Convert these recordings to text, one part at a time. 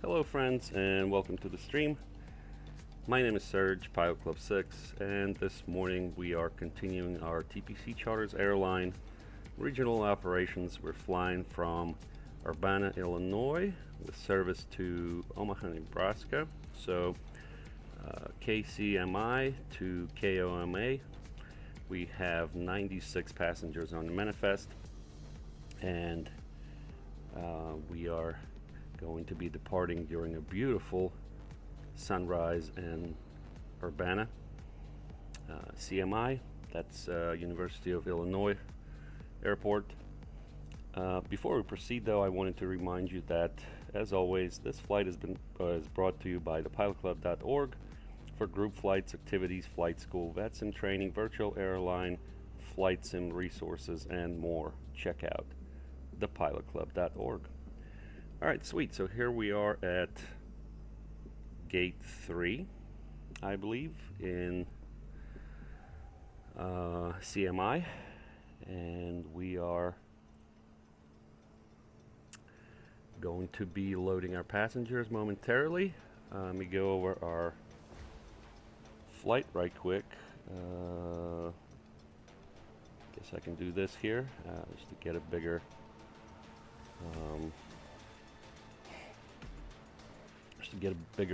Hello friends and welcome to the stream. My name is Serge, Pilot Club 6, and this morning we are continuing our TPC Charters Airline regional operations. We're flying from Urbana, Illinois with service to Omaha, Nebraska. So KCMI to KOMA. We have 96 passengers on the manifest, and we are going to be departing during a beautiful sunrise in Urbana. CMI, that's University of Illinois Airport. Before we proceed though, I wanted to remind you that, as always, this flight is brought to you by thepilotclub.org for group flights, activities, flight school, VATSIM training, virtual airline, flight sim resources, and more. Check out thepilotclub.org. Alright, sweet. So here we are at gate 3, I believe, in CMI, and we are going to be loading our passengers momentarily. Let me go over our flight right quick. Guess I can do this here just to get a bigger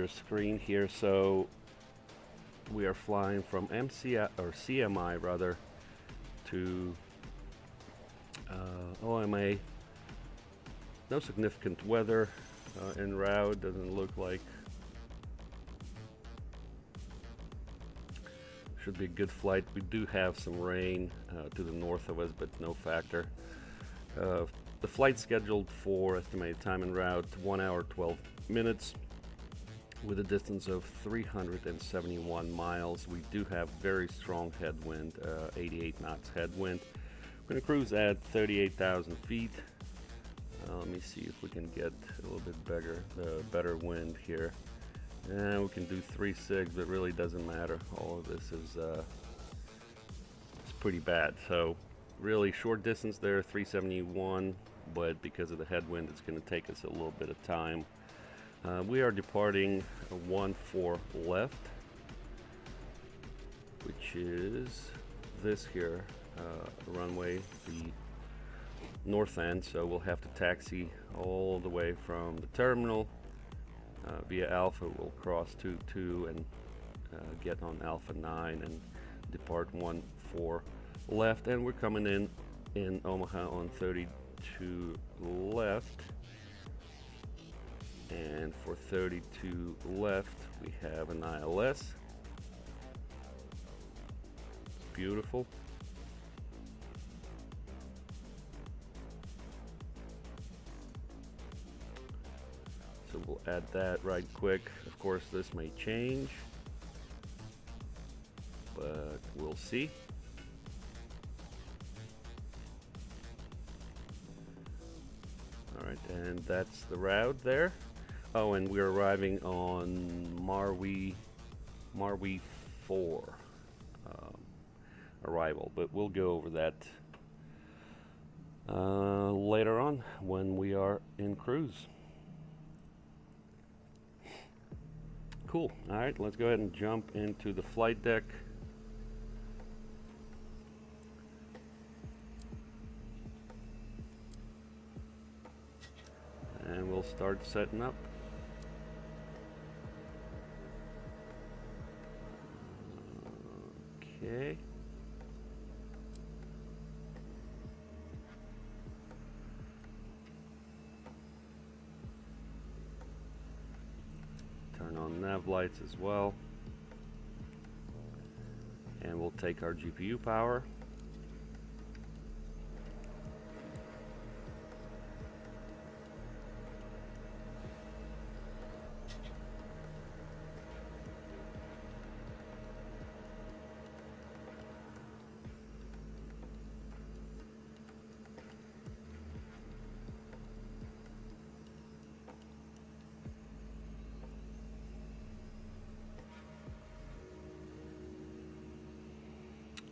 screen here. So we are flying from CMI rather to OMA. No significant weather en route, doesn't look like. Should be a good flight. We do have some rain to the north of us, but no factor. The flight scheduled for estimated time en route 1 hour 12 minutes with a distance of 371 miles. We do have very strong headwind, 88 knots headwind. We're going to cruise at 38,000 feet. Let me see if we can get a little bit better wind here. And we can do 3.6, but it really doesn't matter. All of this is pretty bad. So really short distance there, 371, but because of the headwind, it's going to take us a little bit of time. We are departing 14 left, which is this here, runway, the north end. So we'll have to taxi all the way from the terminal via Alpha. We'll cross 22 and get on Alpha 9 and depart 14 left. And we're coming in Omaha on 32 left. And for 32 left, we have an ILS. It's beautiful. So we'll add that right quick. Of course, this may change, but we'll see. All right, and that's the route there. Oh, and we're arriving on Marwee 4 arrival, but we'll go over that later on when we are in cruise. Cool. All right, let's go ahead and jump into the flight deck. And we'll start setting up. Okay. Turn on nav lights as well. And we'll take our GPU power.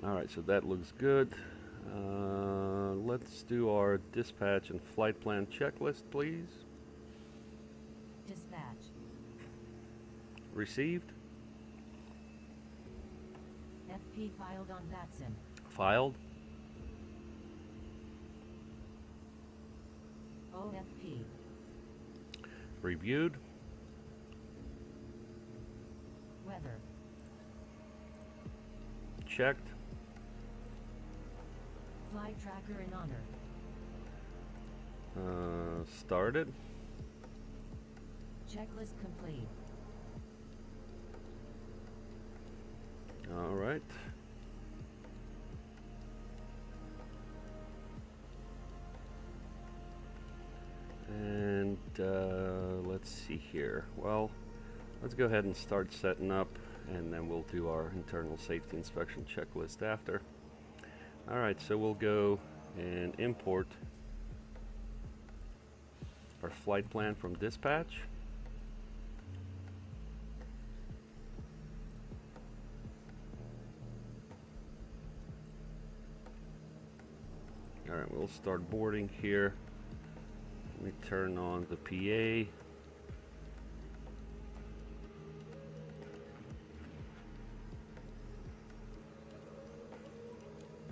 Alright, so that looks good. Let's do our dispatch and flight plan checklist, please. Dispatch. received. FP filed on VATSIM. Filed. OFP. Reviewed. Weather. Checked. Flight tracker in honor. Started. Checklist complete. All right. And let's see here. Well, let's go ahead and start setting up, and then we'll do our internal safety inspection checklist after. All right, so we'll go and import our flight plan from dispatch. All right, we'll start boarding here. Let me turn on the PA.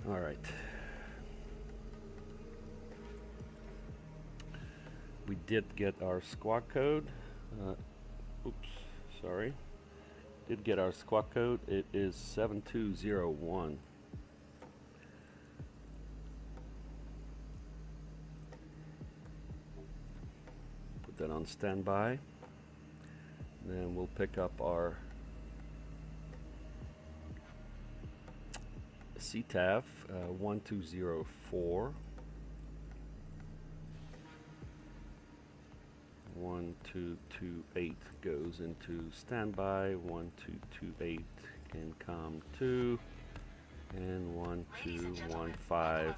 All right. We did get our squawk code. Oops, sorry. Did get our squawk code. It is 7201. Put that on standby. Then we'll pick up our CTAF 1204. 1228 goes into standby, 1228 in COM2, and 1215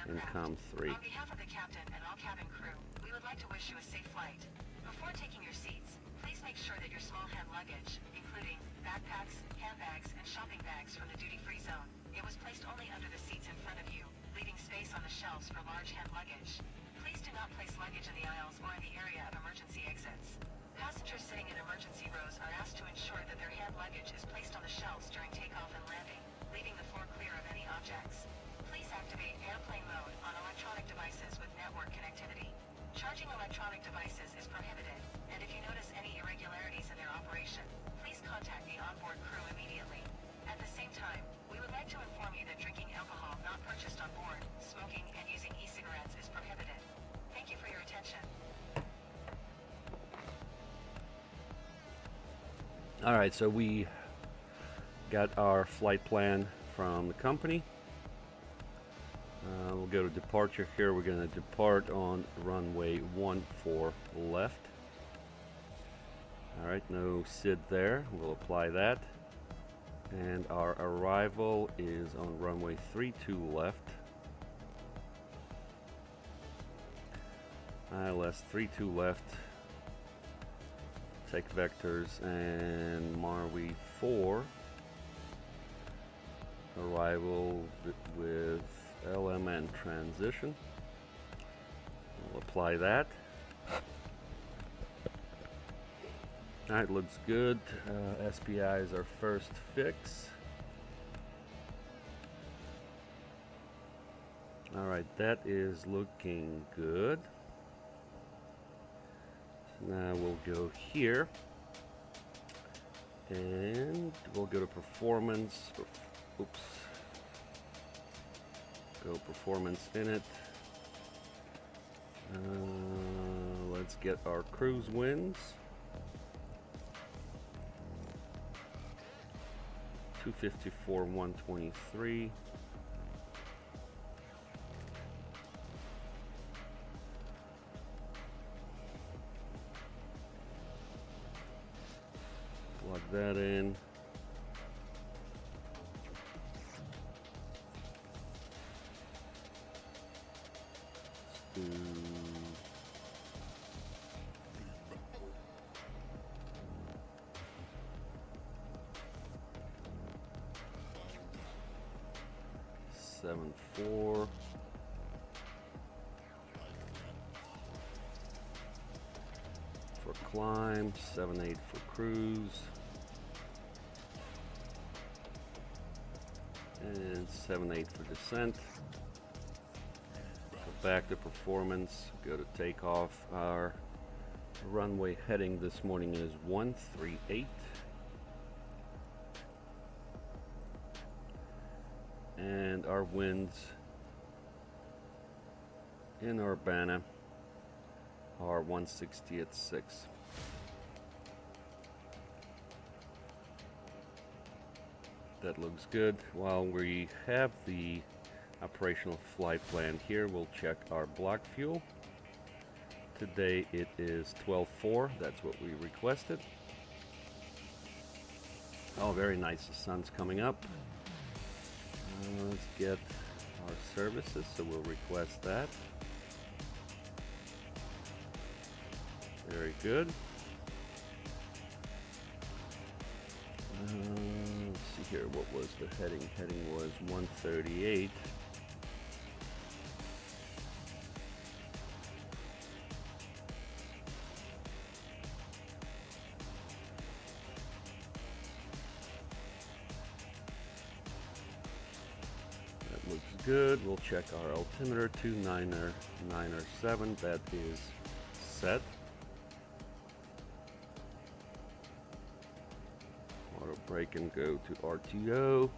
in COM3. On behalf of the captain and all cabin crew, we would like to wish you a safe flight. Before taking your seats, please make sure that your small hand luggage, including backpacks, handbags, and shopping bags from the duty-free zone, it was placed only under the seats in front of you, leaving space on the shelves for large hand luggage. Please do not place luggage in the aisles or in the area of emergency exits. Passengers sitting in emergency rows are asked to ensure that their hand luggage is placed on the shelves during takeoff and landing, leaving the floor clear of any objects. Please activate airplane mode on electronic devices with network connectivity. Charging electronic devices is prohibited, and if you notice any irregularities in their operation, please contact the onboard crew immediately. At the same time, we would like to inform you that drinking alcohol not purchased on board, smoking, and using e-cigarettes is prohibited. Thank you for your attention. All right, so we got our flight plan from the company. We'll go to departure here. We're going to depart on runway 14 left. All right, no SID there. We'll apply that. And our arrival is on runway 32 left. ILS 32 left. Take vectors and Marwi 4. Arrival with LMN transition. We'll apply that. Alright, looks good. SPI is our first fix. Alright, that is looking good. Now we'll go here and we'll go to performance. Oops. Go performance in it. Let's get our cruise winds. 254, 123. Plug that in. Let's do 7-4. For climb, 7-8 for cruise, and 7-8 for descent. So back to performance, go to takeoff. Our runway heading this morning is 138. And our winds in Urbana are 160 at 6. That looks good. While we have the operational flight plan here, we'll check our block fuel. Today it is 12.4. That's what we requested. Oh, very nice. The sun's coming up. Let's get our services, so we'll request that. Very good. Let's see here, what was the heading? Heading was 138. That looks good. We'll check our altimeter, 2997. That is set. Brake and go to RTO.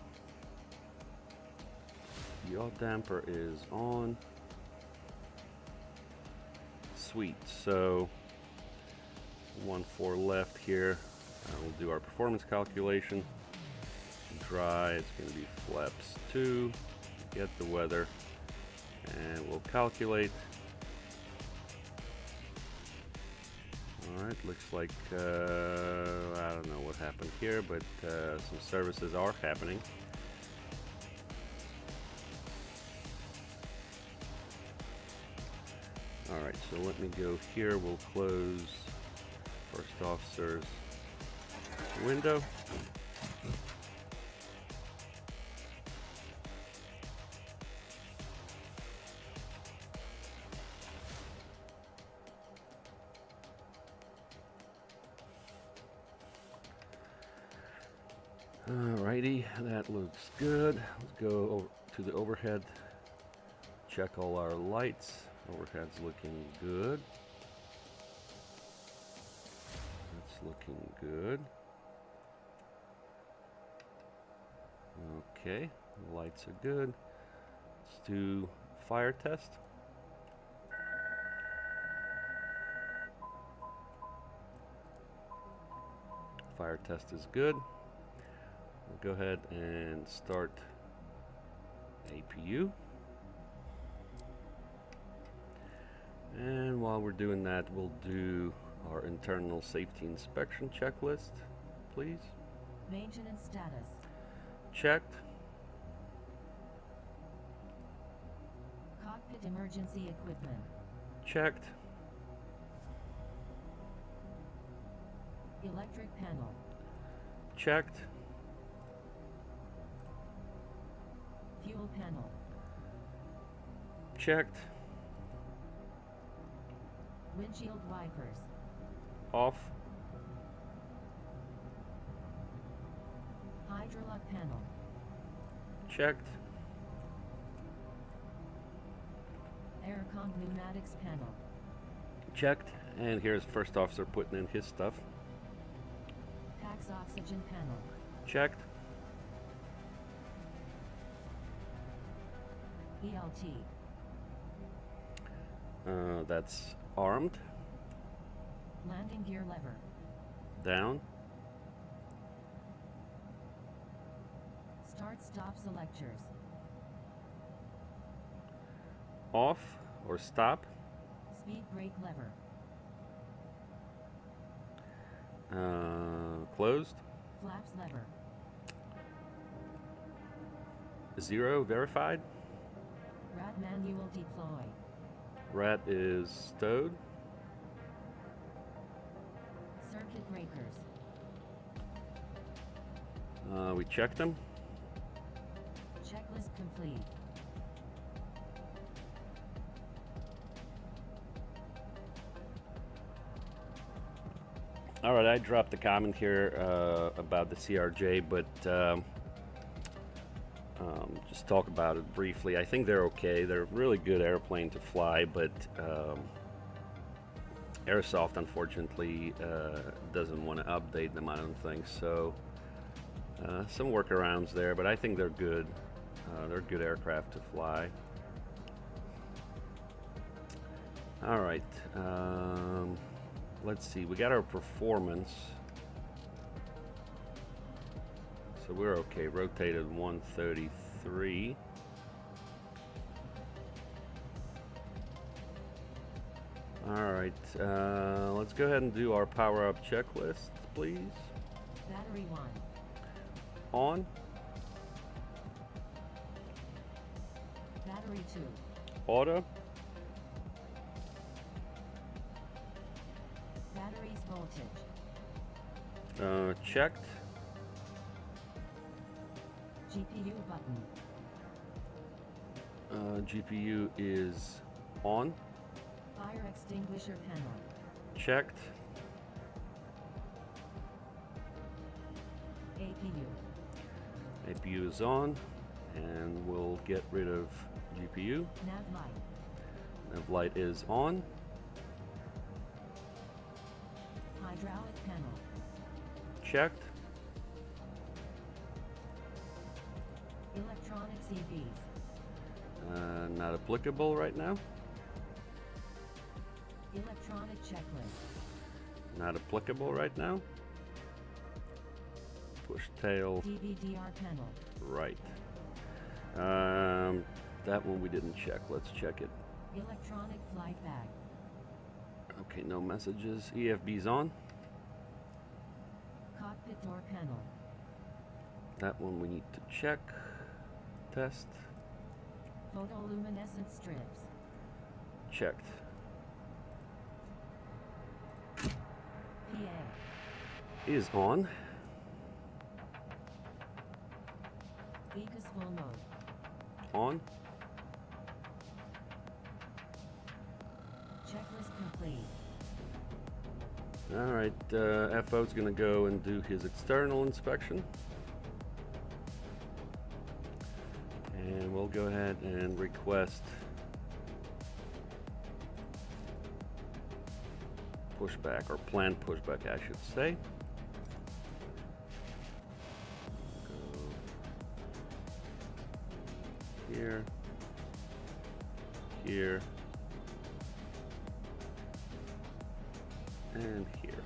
Yaw damper is on. Sweet. So 1-4 left here. We'll do our performance calculation. Dry. It's going to be flaps 2. Get the weather, and we'll calculate. Alright, looks like, I don't know what happened here, but some services are happening. Alright, so let me go here. We'll close first officer's window. Alrighty, that looks good. Let's go over to the overhead. Check all our lights. Overhead's looking good. That's looking good. Okay, the lights are good. Let's do fire test. Fire test is good. We'll go ahead and start APU. And while we're doing that, we'll do our internal safety inspection checklist, please. Maintenance status. Checked. Cockpit emergency equipment. Checked. Electric panel. Checked. Fuel panel. Checked. Windshield wipers. Off. Hydrolock panel. Checked. Aircon pneumatics panel. Checked. And here's first officer putting in his stuff. PAX oxygen panel. Checked. ELT. That's armed. Landing gear lever. Down. Start-stop selectors. Off or stop. Speed brake lever. Closed. Flaps lever. 0 verified. RAT manual deploy. Rat is stowed. Circuit breakers. We checked them. Checklist complete. All right, I dropped a comment here about the CRJ, but just talk about it briefly. I think they're okay. They're a really good airplane to fly, but Airsoft unfortunately doesn't want to update them, I don't think. So some workarounds there, but I think they're good. They're good aircraft to fly. All right, let's see. We got our performance. So we're okay. Rotated 133. All right, let's go ahead and do our power-up checklist, please. Battery 1. On. Battery 2. Auto. Battery's voltage. Checked. GPU button. GPU is on. Fire extinguisher panel. Checked. APU. APU is on, and we'll get rid of GPU. Nav light. Nav light is on. Hydraulic panel. Checked. Electronic CVs. Not applicable right now. Electronic checklist. Not applicable right now. Push tail. DVDR panel. Right. That one we didn't check. Let's check it. Electronic flight bag. Okay, no messages. EFB's on. Cockpit door panel. That one we need to check. Test. Photoluminescent strips. Checked. PA. Is on. Beacus full mode. On. Checklist complete. All right, FO's gonna go and do his external inspection. And we'll go ahead and request pushback, or planned pushback, I should say. Go here, here, and here.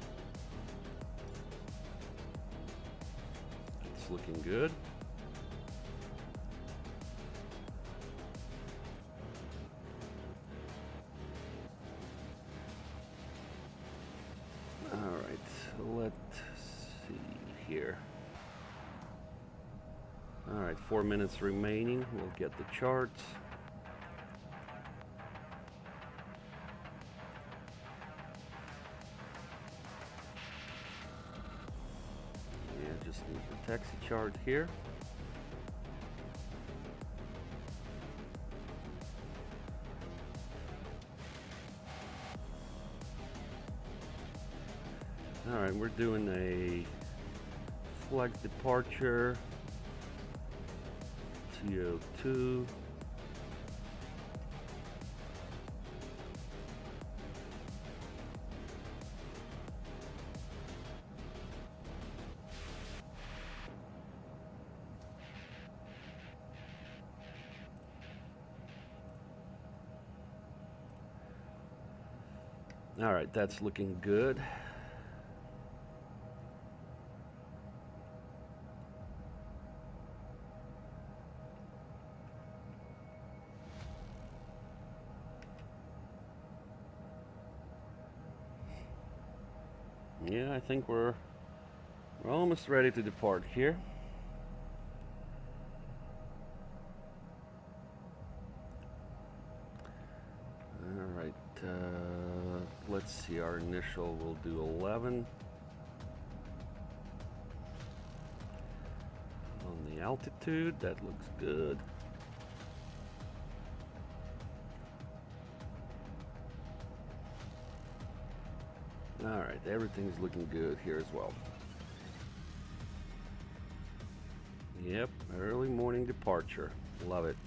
It's looking good. Let's see here. All right, 4 minutes remaining. We'll get the charts. Yeah, just need the taxi chart here. All right, we're doing a flag departure, TO2. All right, that's looking good. Yeah, I think we're almost ready to depart here. All right, let's see, our initial will do 11. On the altitude, that looks good. Alright, everything's looking good here as well. Yep, early morning departure. Love it.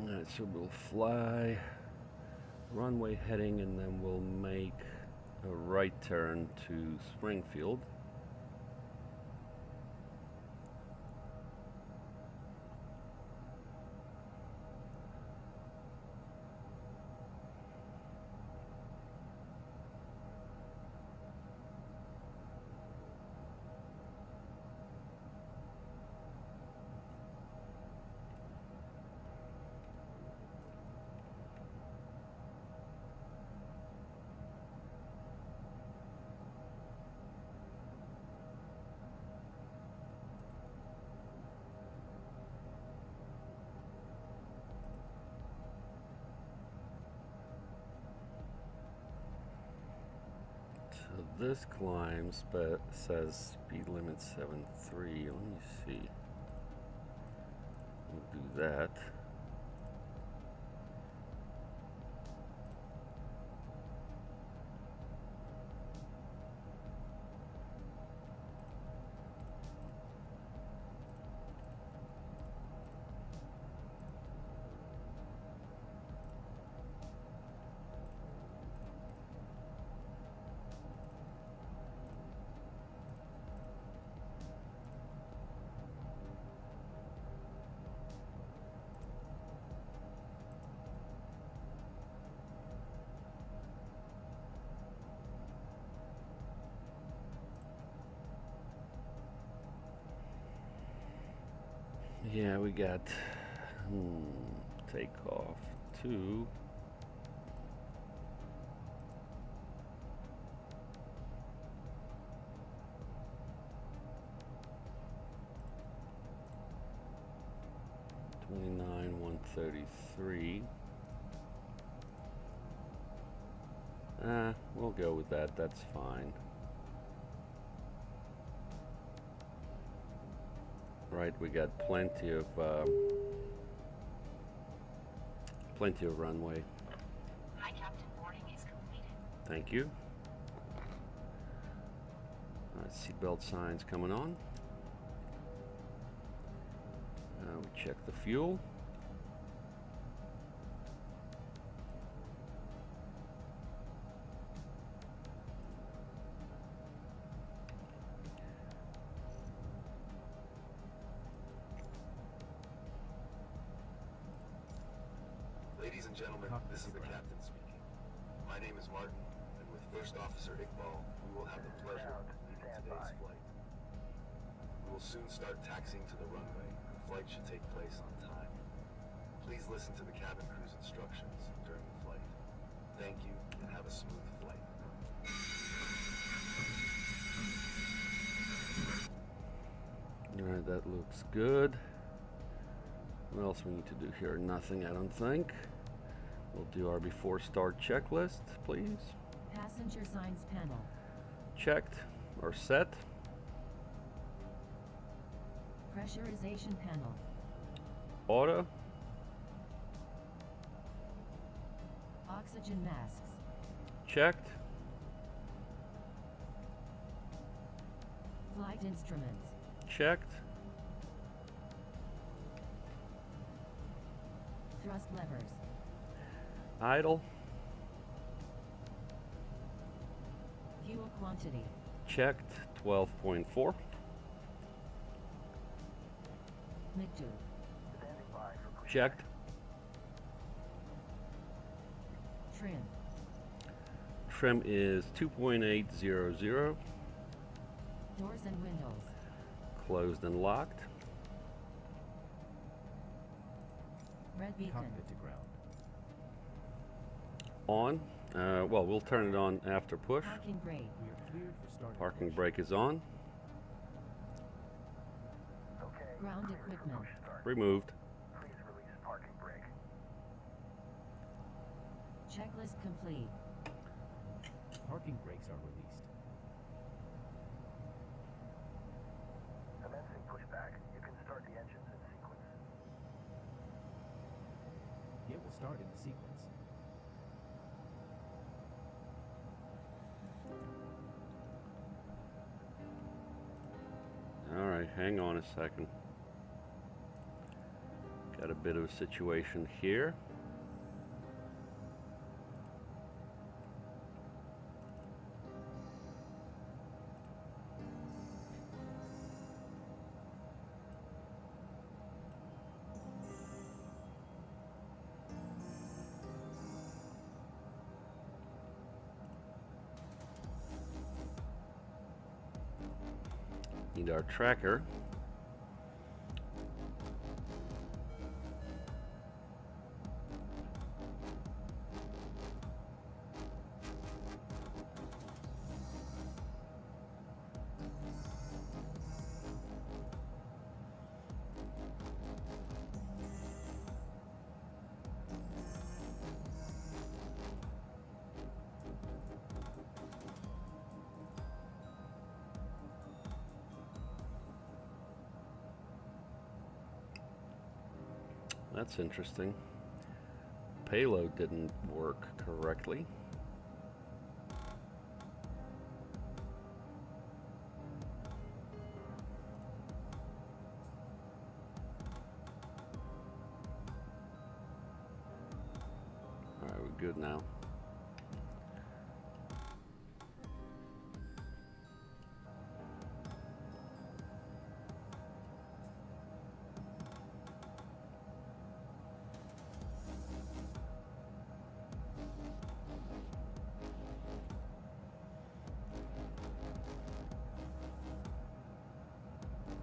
Alright, so we'll fly runway heading and then we'll make a right turn to Springfield. So this climb says speed limit 7.3. Let me see. We'll do that. Yeah, we got takeoff to $29,133. We'll go with that. That's fine. Right, we got plenty of runway. Hi, Captain. Boarding is completed. Thank you. Seatbelt signs coming on. We check the fuel. Ladies and gentlemen, this is the captain speaking. My name is Martin, and with First Officer Iqbal, we will have the pleasure of leading today's flight. We will soon start taxiing to the runway, and the flight should take place on time. Please listen to the cabin crew's instructions during the flight. Thank you, and have a smooth flight. Alright, that looks good. What else we need to do here? Nothing, I don't think. We'll do our before start checklist, please. Passenger signs panel. Checked or set. Pressurization panel. Auto. Oxygen masks. Checked. Flight instruments. Checked. Thrust levers. Idle. Fuel quantity. Checked. 12.4. MIG-2. Checked. Trim. Trim is 2.800. Doors and windows. Closed and locked. Red beacon. Cockpit to ground. On. Well, we'll turn it on after push. Parking brake. We are cleared for starting. Parking brake is on. Ground equipment. Removed. Please release parking brake. Checklist complete. Parking brakes are released. Commencing pushback. You can start the engines in sequence. It will start in the sequence. Alright, hang on a second. Got a bit of a situation here. Need our tracker. That's interesting. Payload didn't work correctly. All right, we're good now.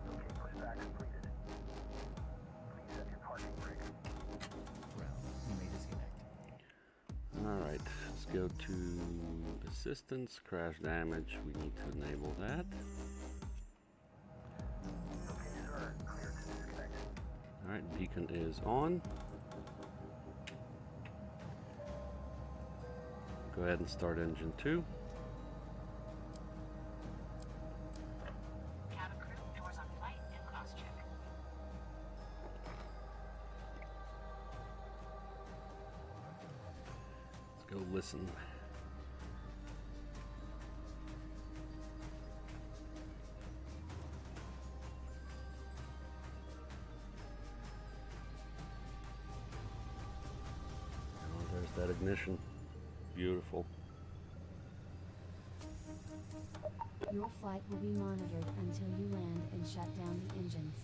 Okay, pushback completed. Please set your parking brake. Ground. You may disconnect. All right, let's go to assistance, crash damage. We need to enable that. Okay, sir. Clear to disconnect. All right, beacon is on. Go ahead and start engine 2. Cabin crew, doors on flight and cross check. Let's go listen. Oh, there's that ignition. Beautiful. Your flight will be monitored until you land and shut down the engines.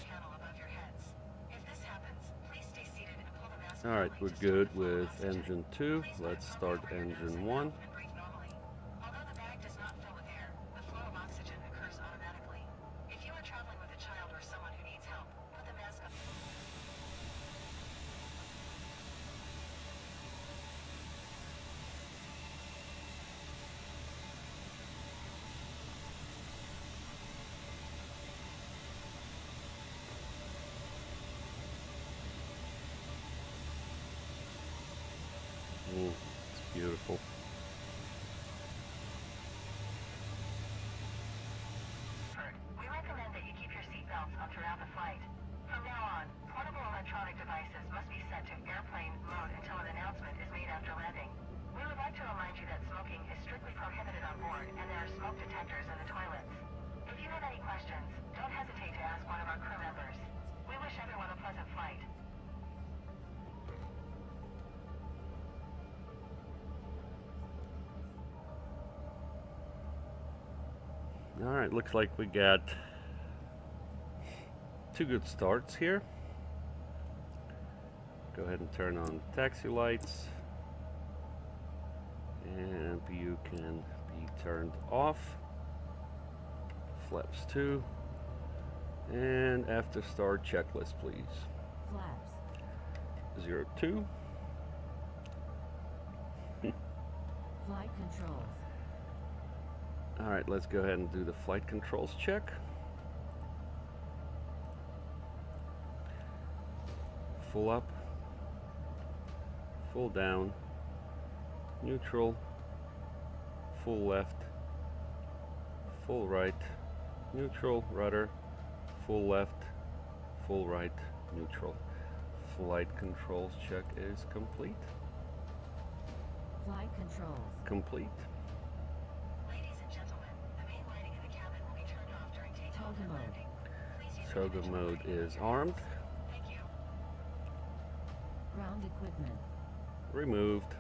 Panel above your heads. If this happens, please stay seated and pull the mask. All right, we're to good start the flow of with oxygen. engine 2. Please Let's put start appropriate mask engine in 1. and breathe normally. Although the bag does not fill with air, the flow of oxygen occurs automatically. If you are traveling with a child or someone who needs help, put the mask up. It's beautiful. We recommend that you keep your seatbelts on throughout the flight. From now on, portable electronic devices must be set to airplane mode until an announcement is made after landing. We would like to remind you that smoking is strictly prohibited on board and there are smoke detectors in the toilets. If you have any questions, don't hesitate to ask one of our crew members. We wish everyone a pleasant flight. Alright, looks like we got 2 good starts here. Go ahead and turn on taxi lights. And MPU can be turned off. Flaps 2. And after start checklist, please. Flaps. 02. Flight controls. Alright, let's go ahead and do the flight controls check. Full up. Full down. Neutral. Full left. Full right. Neutral. Rudder. Full left. Full right. Neutral. Flight controls check is complete. Flight controls. Complete. Ladies and gentlemen, the main lighting in the cabin will be turned off during takeoff Toga and mode. landing. Please use Toga individual mode radio is armed. Thank you. Ground equipment. Removed.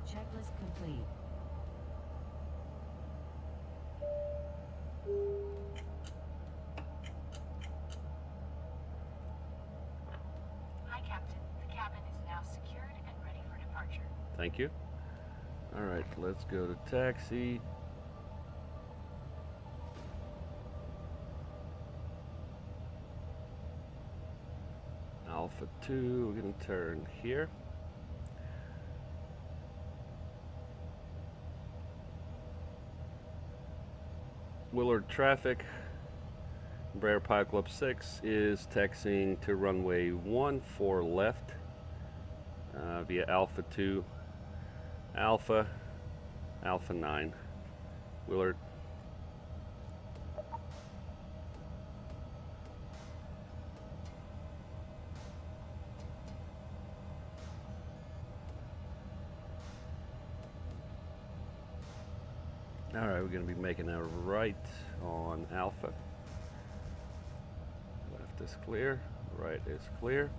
Checklist complete. Hi, Captain. The cabin is now secured and ready for departure. Thank you. Alright, let's go to taxi. Alpha 2, we're going to turn here. Willard traffic, Embraer Pilot Club 6 is taxiing to runway 14 left via Alpha 2, Alpha 9. Willard. Alright, we're going to be making a right on Alpha. Left is clear, right is clear.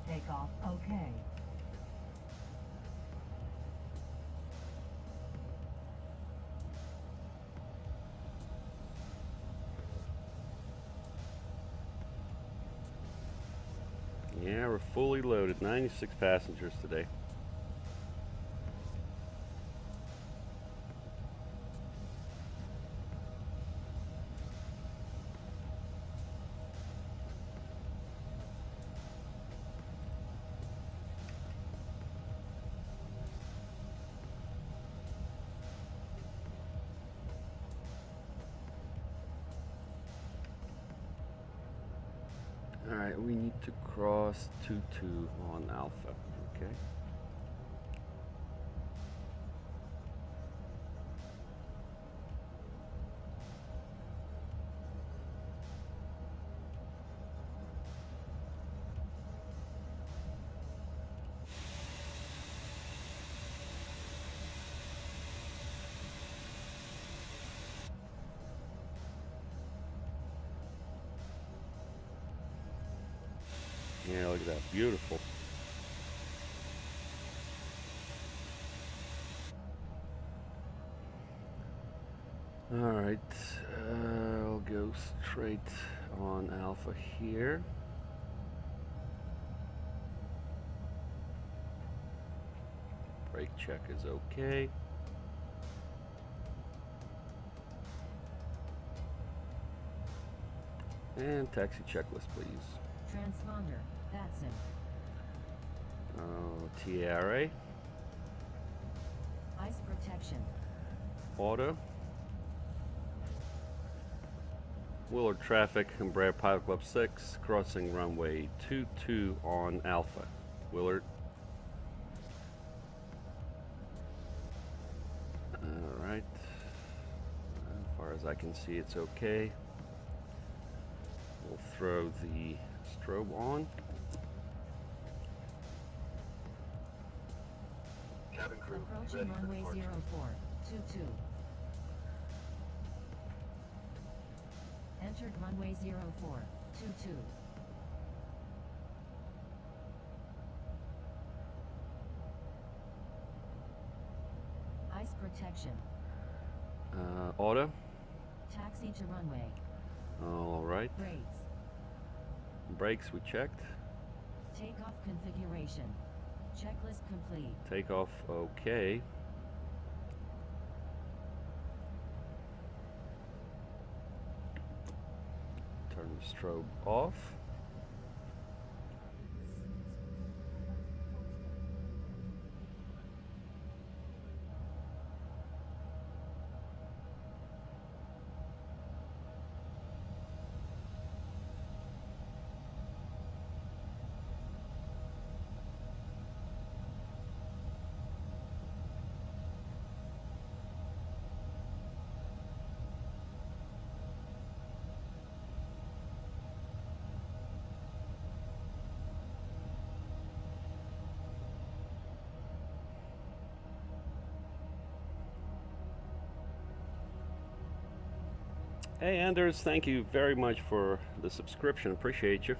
Takeoff okay. Yeah, we're fully loaded. 96 passengers today. Alright, we need to cross 2-2 on Alpha, okay? Yeah, look at that. Beautiful. Alright, I'll go straight on Alpha here. Brake check is okay. And taxi checklist, please. Transponder. VATSIM. TRA. Ice protection. Auto. Willard traffic, Embraer Pilot Club 6, crossing runway 22 on Alpha. Willard. Alright. As I can see, it's okay. We'll throw the strobe on. Cabin crew, be Approaching ready for runway departure. 0422. Entered runway 0422. Ice protection. Auto. Taxi to runway. All right. Brakes. Brakes we checked. Takeoff configuration. Checklist complete. Takeoff okay. Turn the strobe off. Hey Anders, thank you very much for the subscription. Appreciate you.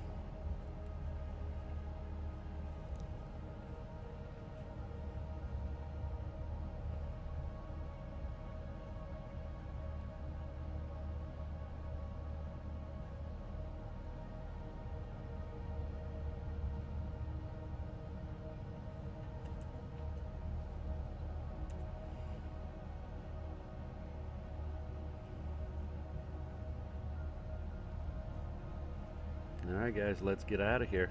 Alright guys, let's get out of here.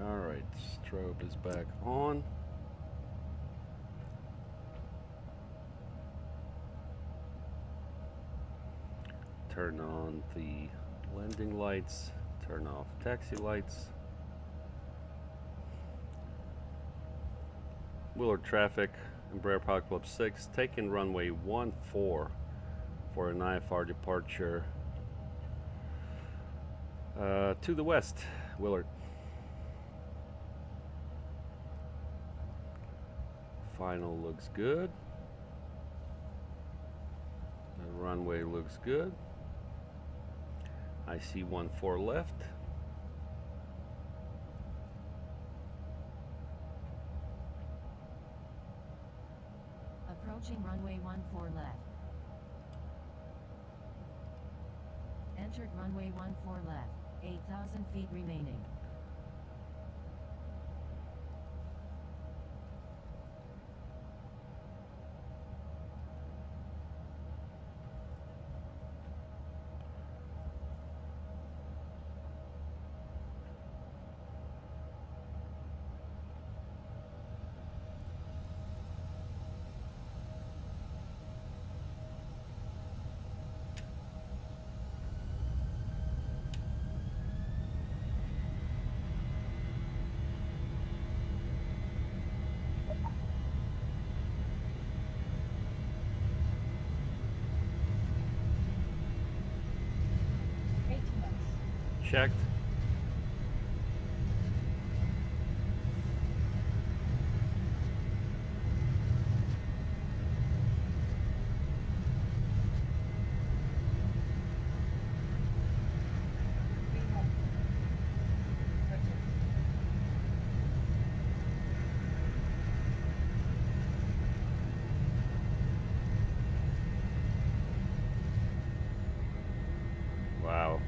Alright, strobe is back on. Turn on the landing lights, turn off taxi lights. Willard traffic, Embraer Pilot Club 6, taking runway 14 for an IFR departure to the west, Willard. Final looks good. The runway looks good. I see 14 left. Approaching runway 14 left. Entered runway 14 left. 8,000 feet remaining. Checked. Wow.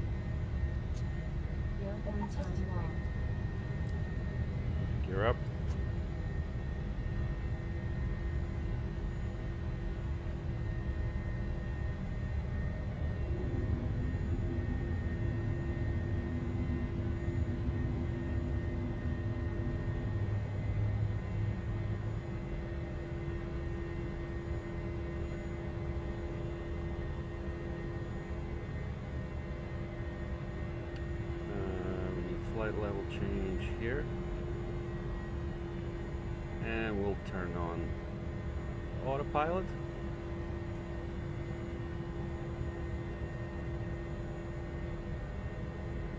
flight level change here. And we'll turn on autopilot.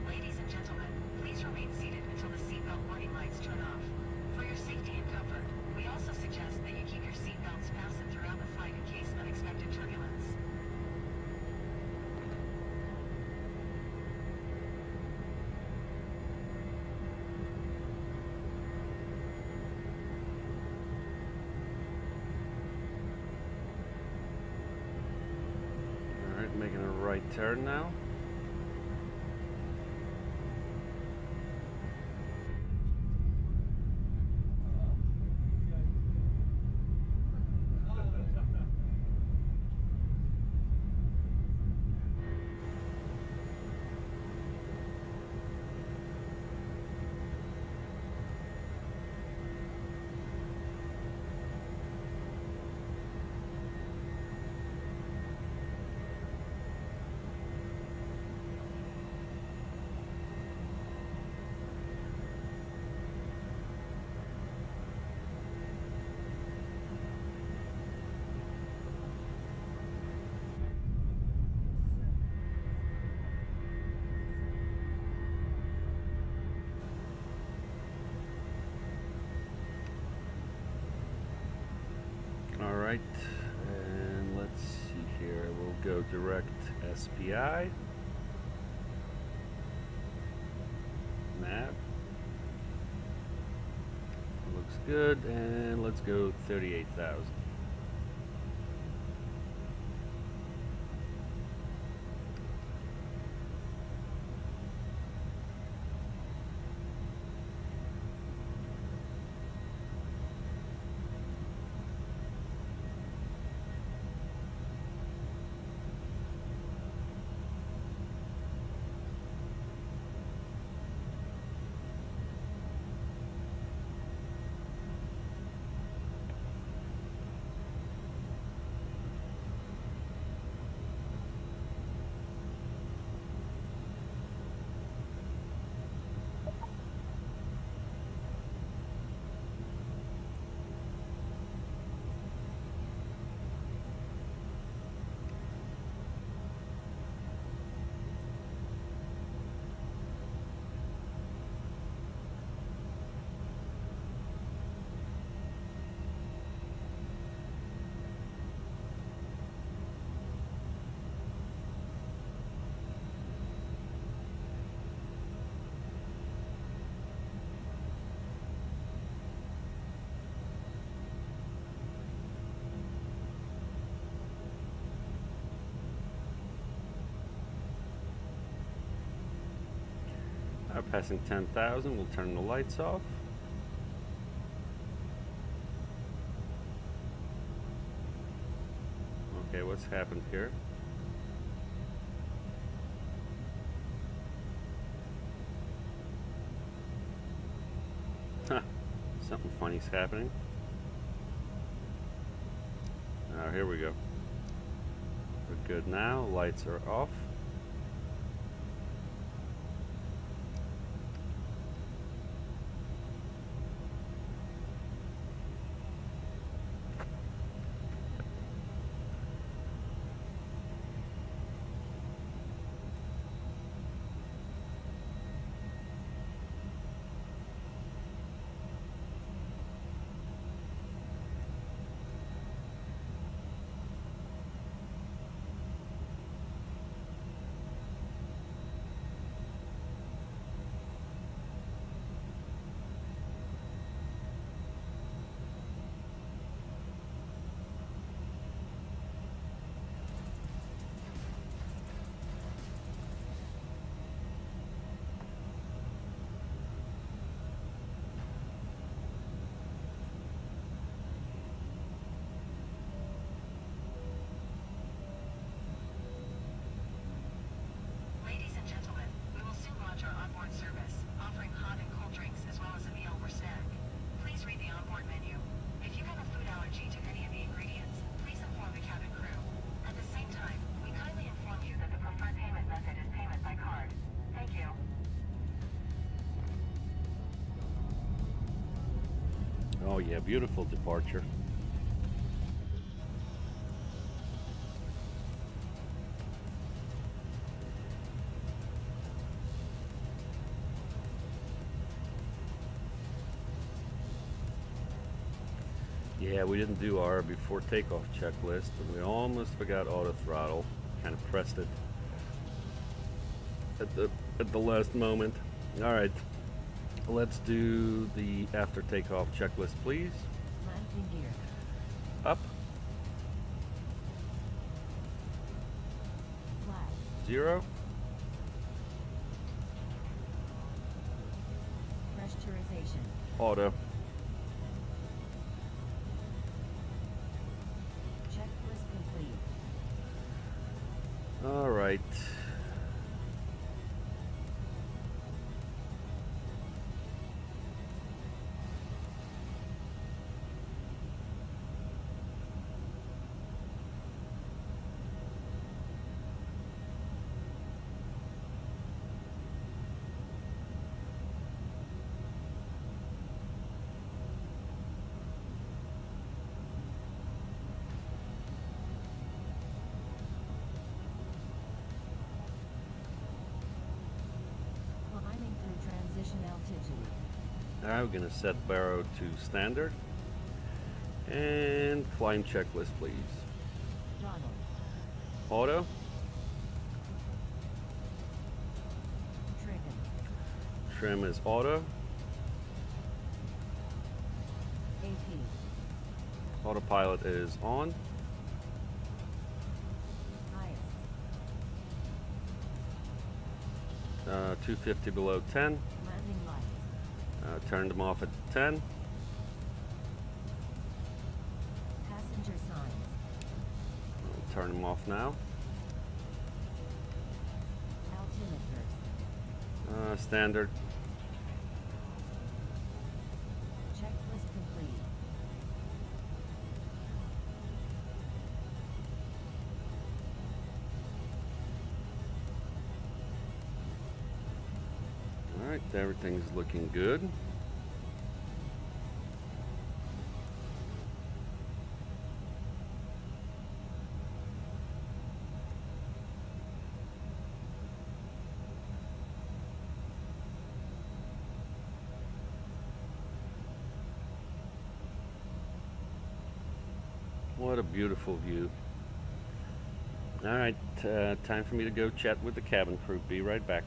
Ladies and gentlemen, please remain seated until the seatbelt warning lights turn off. For your safety and comfort, we also suggest that you keep your seatbelts fastened throughout the flight in case unexpected turbulence. Alright, making a right turn now. Alright, and let's see here. We'll go direct SPI. Nav. Looks good, and let's go 38,000. Passing 10,000, we'll turn the lights off. Okay, what's happened here? Huh, something funny's happening. Now, here we go. We're good now, lights are off. Oh yeah, beautiful departure. Yeah, we didn't do our before takeoff checklist, and we almost forgot auto throttle. Kind of pressed it at the last moment. All right, let's do the after takeoff checklist, please. Landing gear. Up, Flaps. 0, Pressurization. auto. Checklist complete. All right. Climbing through transition altitude. Now we're gonna set barrow to standard. And climb checklist, please. Throttle. Auto, Trim. trim is auto, AP. autopilot is on, Highest. 250 below 10, Landing lights. turned them off at 10, Passenger signs. turn them off now, Altimeters. standard, Checklist complete. all right, everything's looking good. What a beautiful view. All right, time for me to go chat with the cabin crew. Be right back.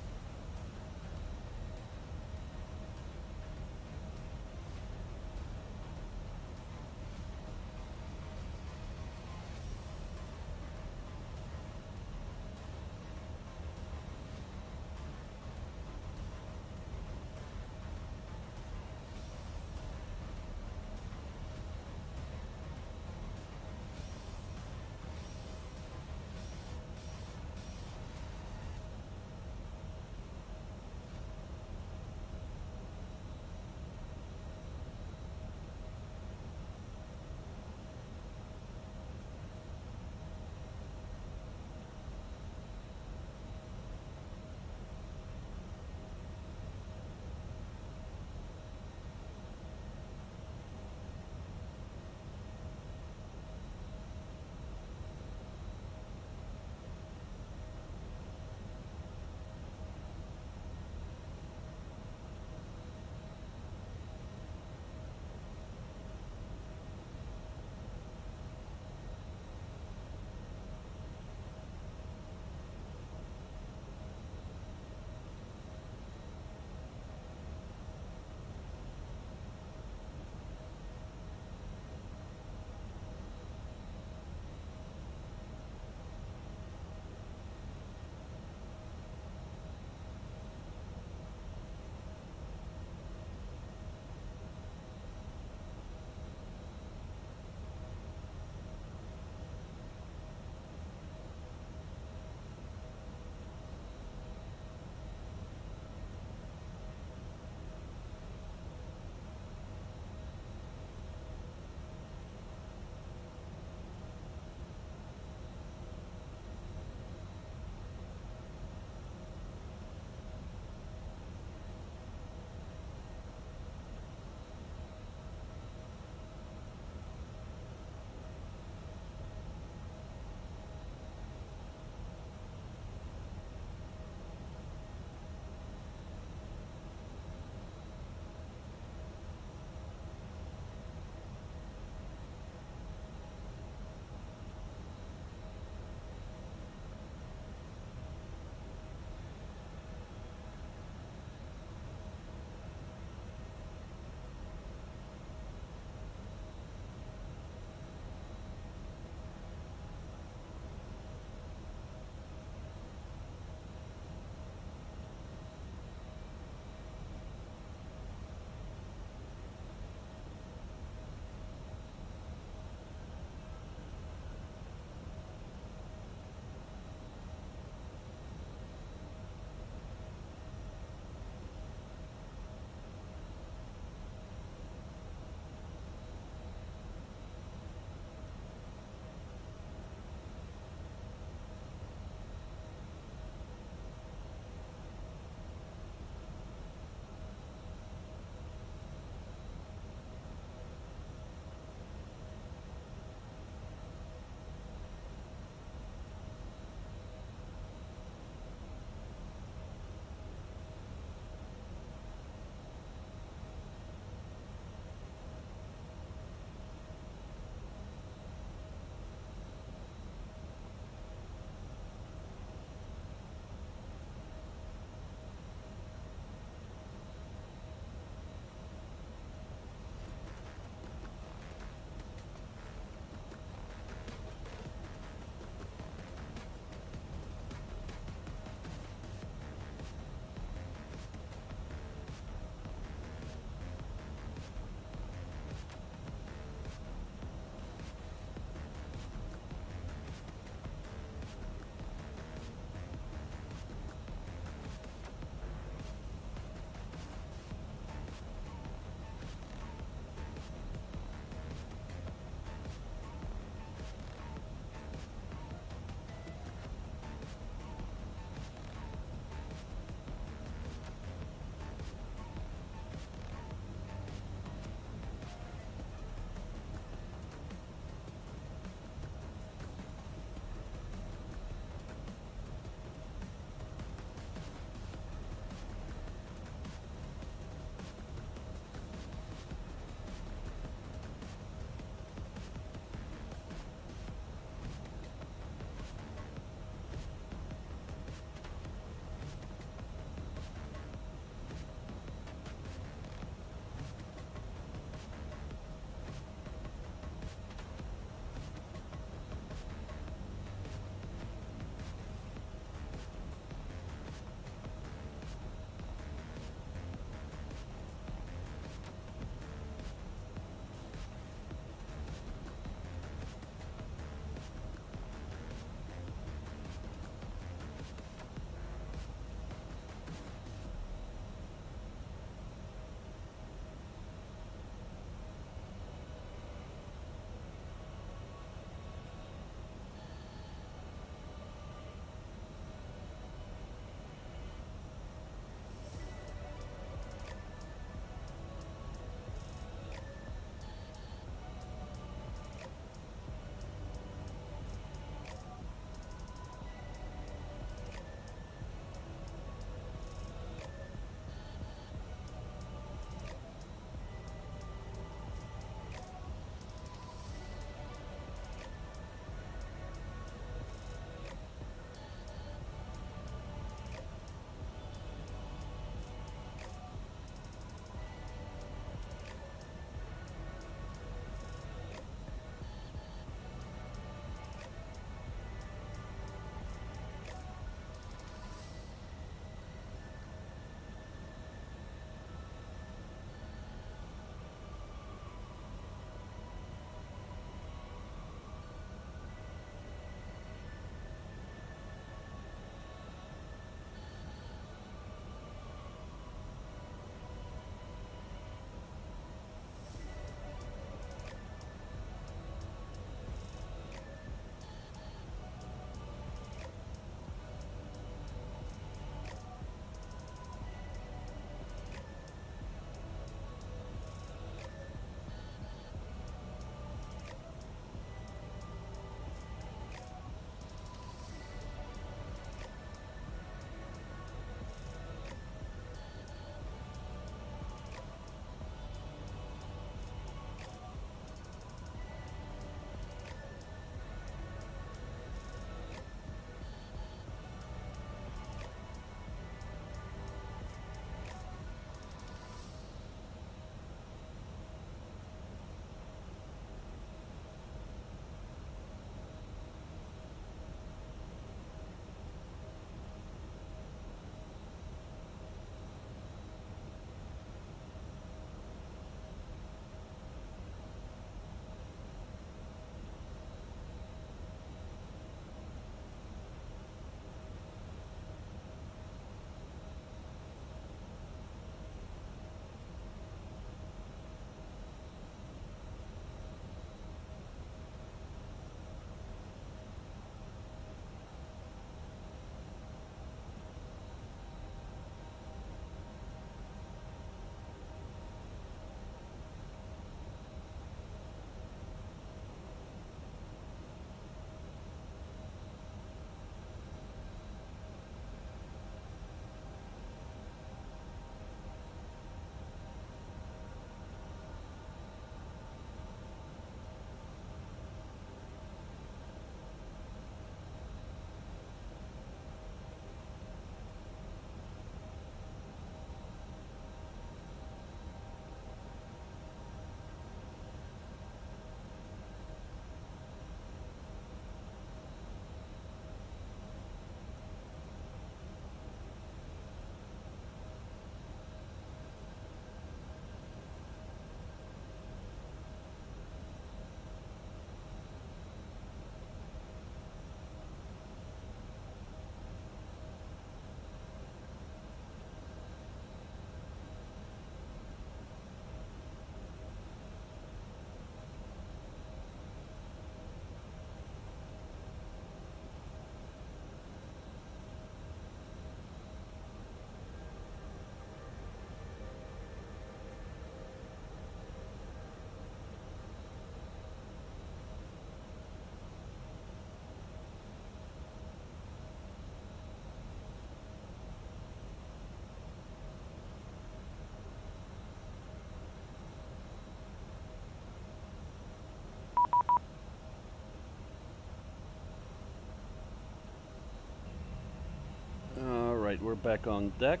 we're back on deck.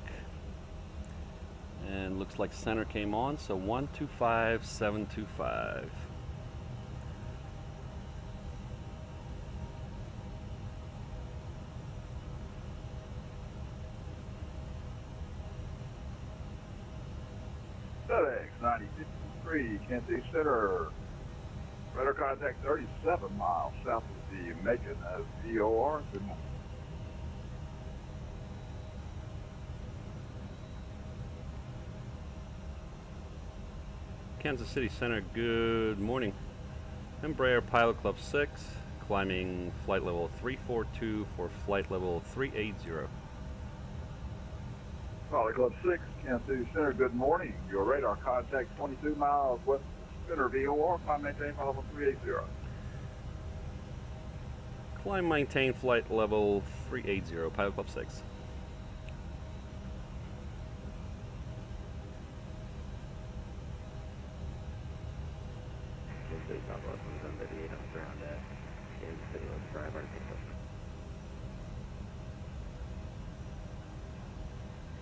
And looks like center came on, so 125725. FedEx 9053, Kansas City Center. Rudder contact 37 miles south of the Macon VOR. Good morning. Kansas City Center, good morning. Embraer Pilot Club 6, climbing flight level 342 for flight level 380. Pilot Club 6, Kansas City Center, good morning. Your radar contact 22 miles west of Center VOR, climb maintain flight level 380. Climb maintain flight level 380, Pilot Club 6.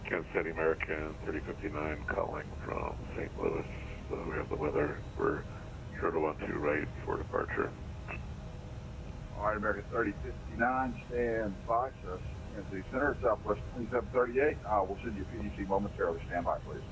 Kansas City American 3059 calling from St. Louis. We have the weather. We're sure to 12 right for departure. All right, American 3059, stand by, sir. Kansas City Center, Southwest 2738. We'll send you a PDC momentarily. Stand by, please.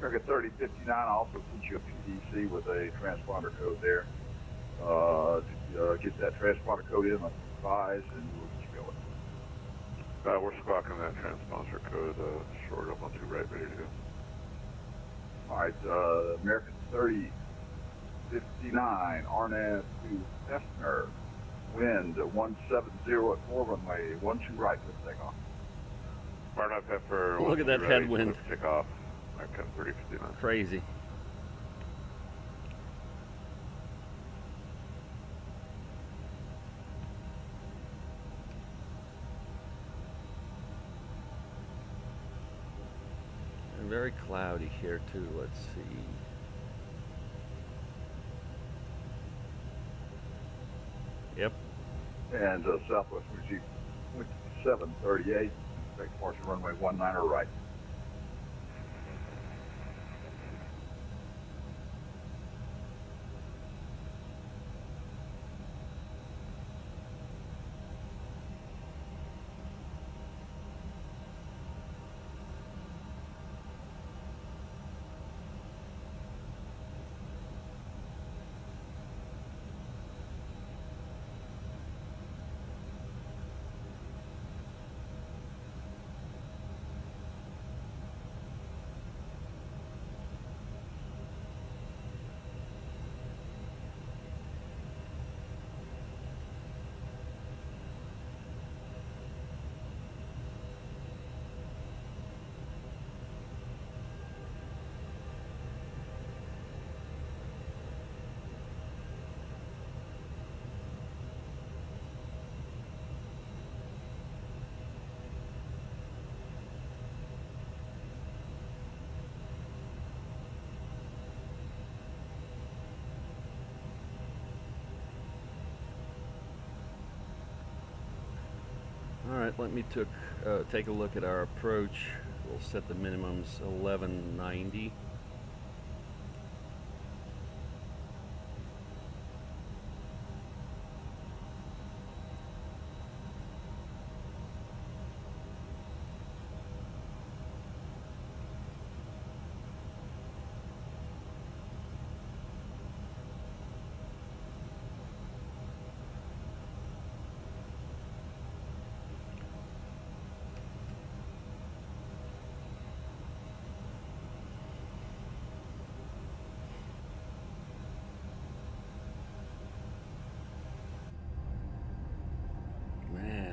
American 3059 also sent you a PDC with a transponder code there. Get that transponder code in, advise, and we'll get you going. We're squawking that transponder code short of 12 right, ready to go. All right, American 3059, RNAV to Hefner, wind 170 at 4 runway, 12 right, let's take off. Barnett Pepper. Look at that headwind. Take off. American 3059. Crazy. And very cloudy here too. Let's see. Yep. And Southwest Receive 738, take departure runway 19 right. Alright, let me take a look at our approach. We'll set the minimums 1190.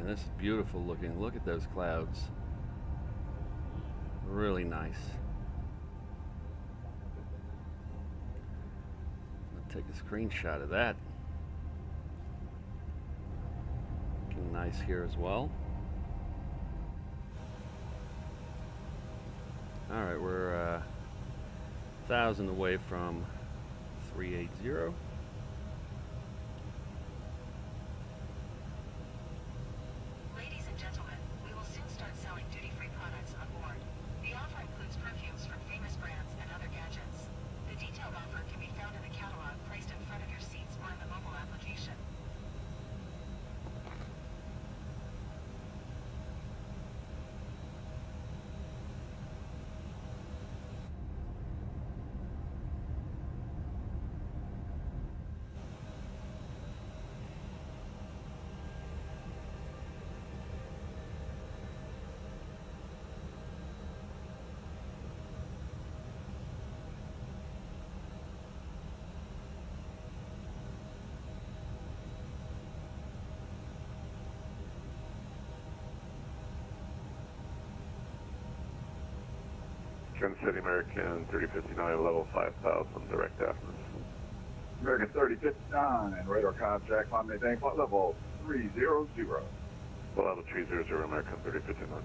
This is beautiful looking. Look at those clouds. Really nice. I'll take a screenshot of that. Looking nice here as well. Alright, we're 1,000 away from 380. Ladies and gentlemen, we will soon start selling duty-free products on board. The offer includes perfumes from famous brands and other gadgets. The detailed offer can be found in the catalog placed in front of your seats or in the mobile application. Kansas City American 3059, level 5000, direct afternoon. American 3059, radar contact, climb maintain flight level 300. Level 300, American 3059.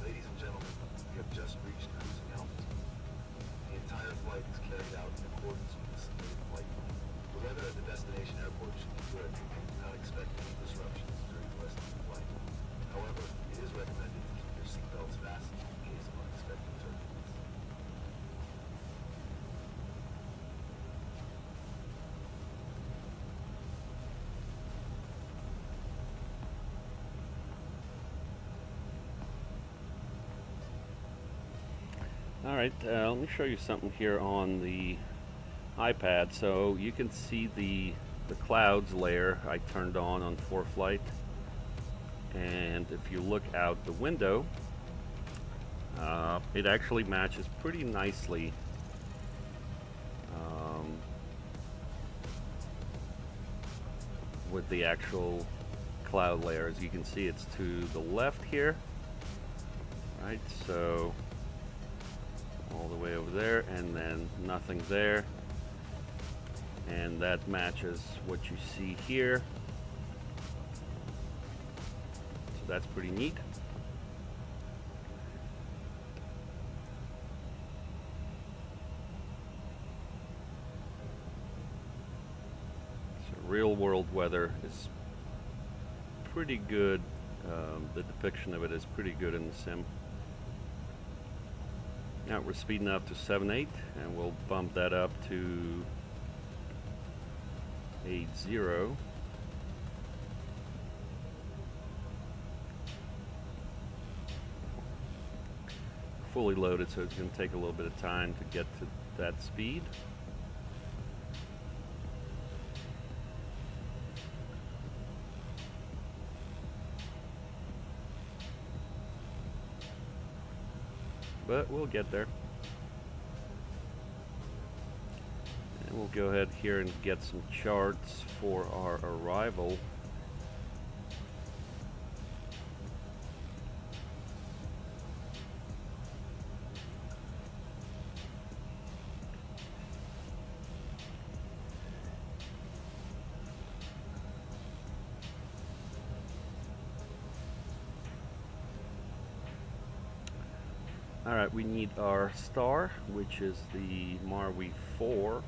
Ladies and gentlemen, we have just reached cruising altitude. The entire flight is carried out in accordance with the submitted flight plan. The weather at the destination airport should be good. Do not expect any disruptions during the rest of the flight. However, it is recommended to keep your seatbelts fastened in case of unexpected turbulence. Alright, let me show you something here on the iPad. So you can see the clouds layer I turned on ForeFlight. And if you look out the window, it actually matches pretty nicely with the actual cloud layer. As you can see, it's to the left here. Right, so all the way over there, and then nothing there, and that matches what you see here, so that's pretty neat. So real world weather is pretty good. The depiction of it is pretty good in the sim. Now we're speeding up to 7.8, and we'll bump that up to 8.0. Fully loaded, so it's going to take a little bit of time to get to that speed. But we'll get there. And we'll go ahead here and get some charts for our arrival. Alright, we need our star, which is the Marui 4.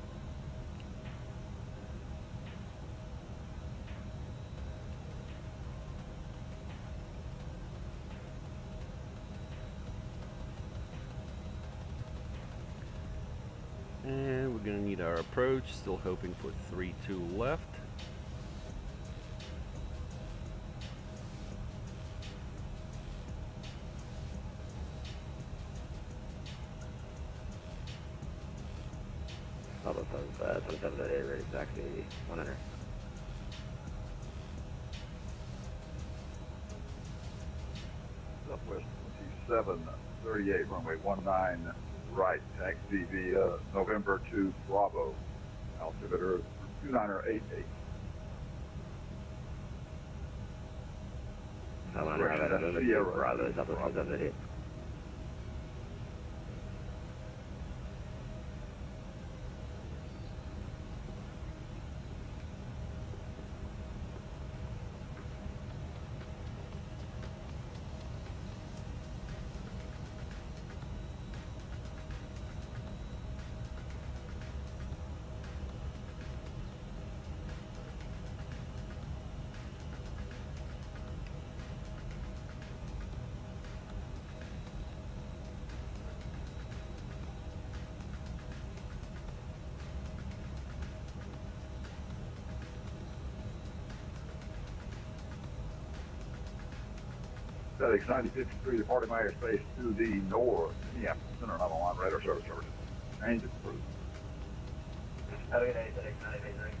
And we're going to need our approach, still hoping for 3-2 left. of 27.8, ready for taxi, OnAir. Southwest 2738, runway 19 right, taxi via November 2 Bravo, altimeter 2988. OnAir, November 2 Bravo, Southwest 27.8. FedEx 9053 departing my airspace to the north. Minneapolis Center, not on line radar service. Change it approved. Have a good day, FedEx 9053.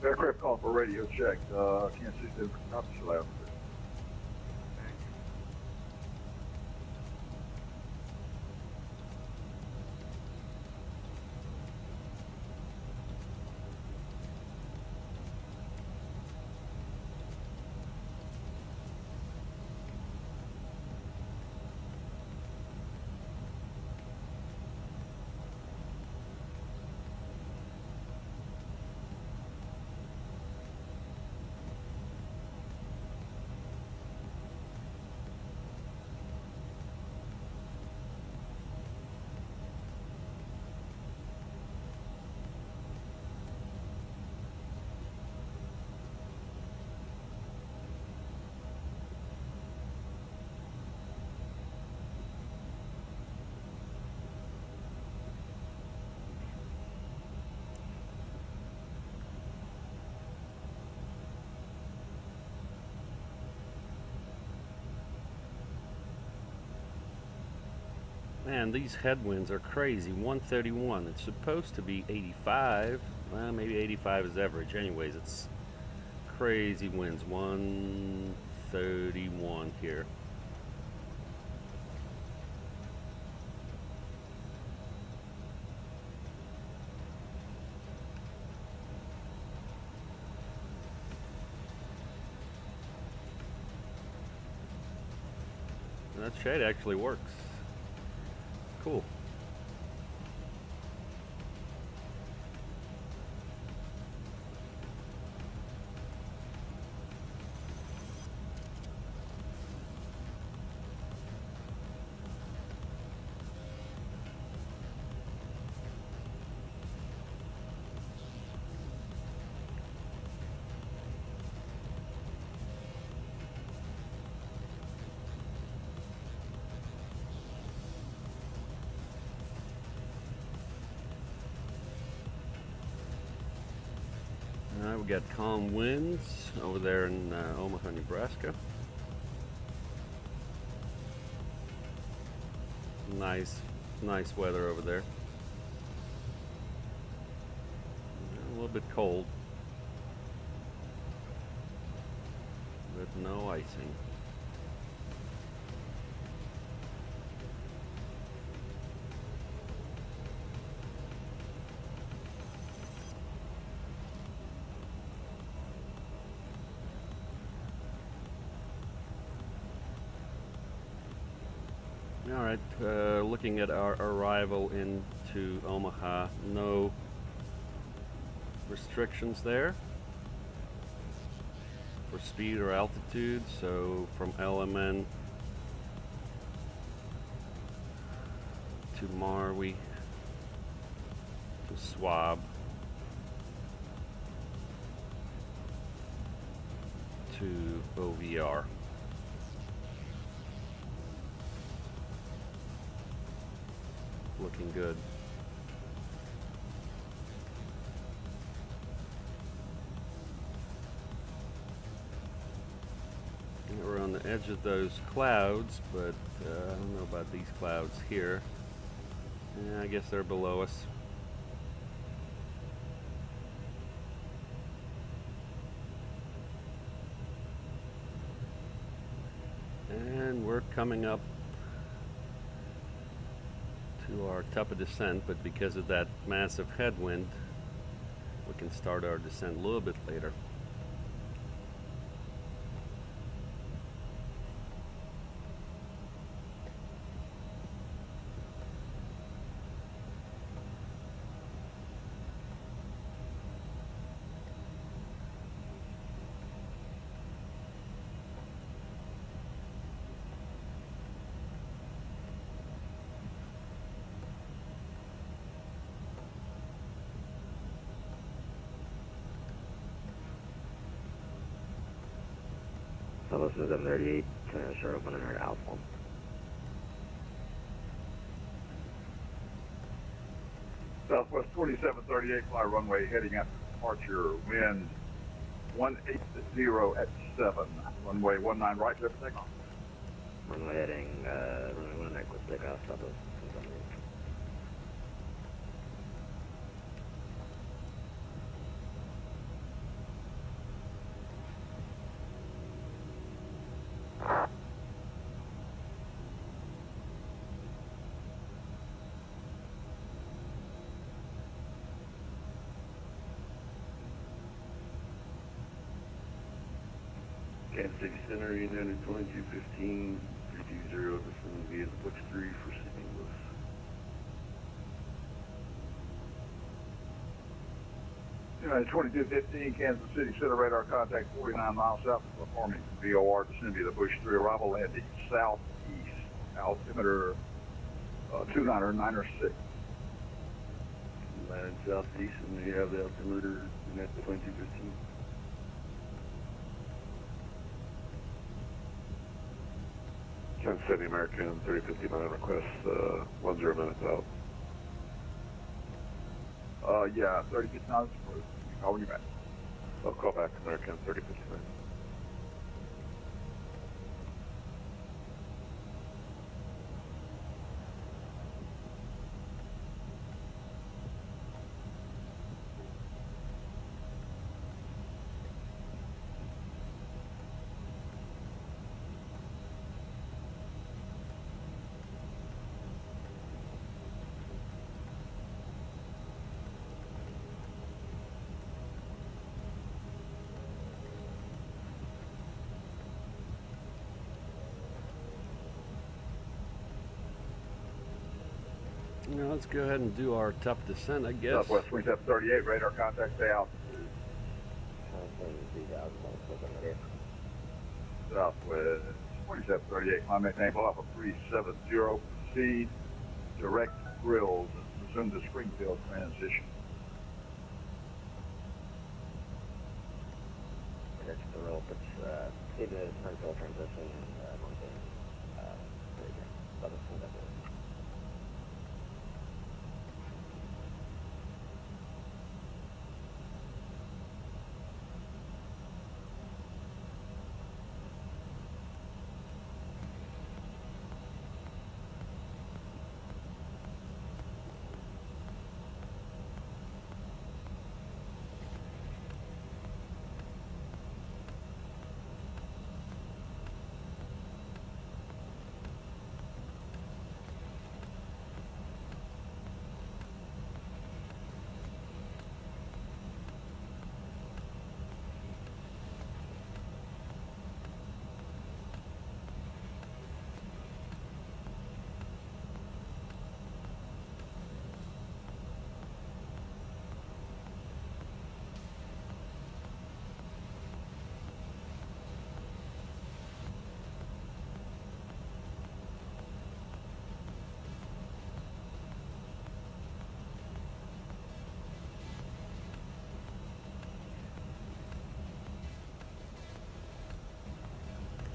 Aircraft call for radio check. Kansas City, not the lab. Man, these headwinds are crazy. 131. It's supposed to be 85. Well, maybe 85 is average. Anyways, it's crazy winds. 131 here. That shade actually works. Cool. We got calm winds over there in Omaha, Nebraska. Nice weather over there. A little bit cold, but no icing. All right, looking at our arrival into Omaha, no restrictions there for speed or altitude. So from LMN to Marwi to Swab to OVR. Looking good. And we're on the edge of those clouds, but I don't know about these clouds here. Yeah, I guess they're below us. And we're coming up to our top of descent, but because of that massive headwind, we can start our descent a little bit later. Southwest 738, short of 100 Alpha. Southwest 2738, fly runway heading at departure, wind 180 at 7, runway 19 right, clear for takeoff. Runway heading, runway 19, quick takeoff, Southwest 738. Kansas City Center, United 2215, 320, descending via the Bush 3 for St. Louis. United 2215, Kansas City Center, radar contact 49 miles south of performing VOR, descending via the Bush 3, arrival landing southeast, altimeter 296. Landing southeast, and we have the altimeter United 2215. Kansas City American 3059 request 10 minutes out. Yeah, 3059 is approved. Call when you're back. I'll call back American 3059. Now let's go ahead and do our top descent, I guess. Southwest 2738, radar contact, stay out. Southwest 2738, climb maintain pull-off of 370, proceed, direct grills, resume the Springfield transition. That's the rope, it's, see the Springfield transition, and, maintain, level 4.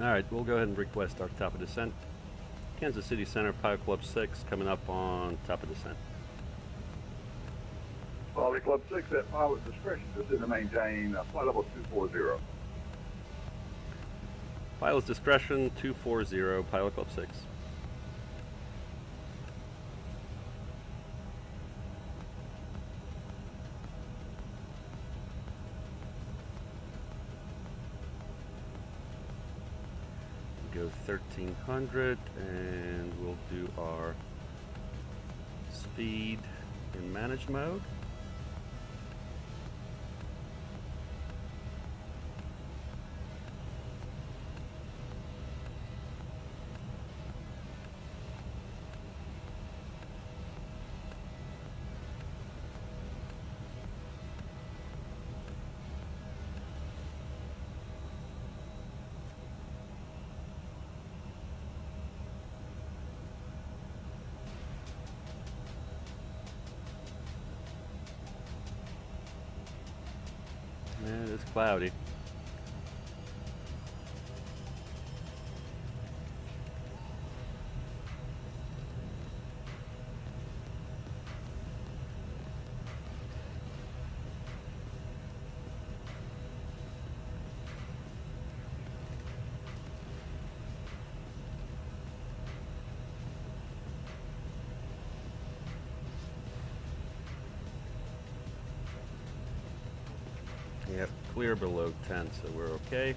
All right, we'll go ahead and request our top of descent. Kansas City Center, Pilot Club 6, coming up on top of descent. Pilot Club 6 at pilot discretion, descend to maintain flight level 240. Pilot's discretion, 240, Pilot Club 6. Go 1300, and we'll do our speed in manage mode. Yeah, it's cloudy. Yep, clear below 10, so we're okay.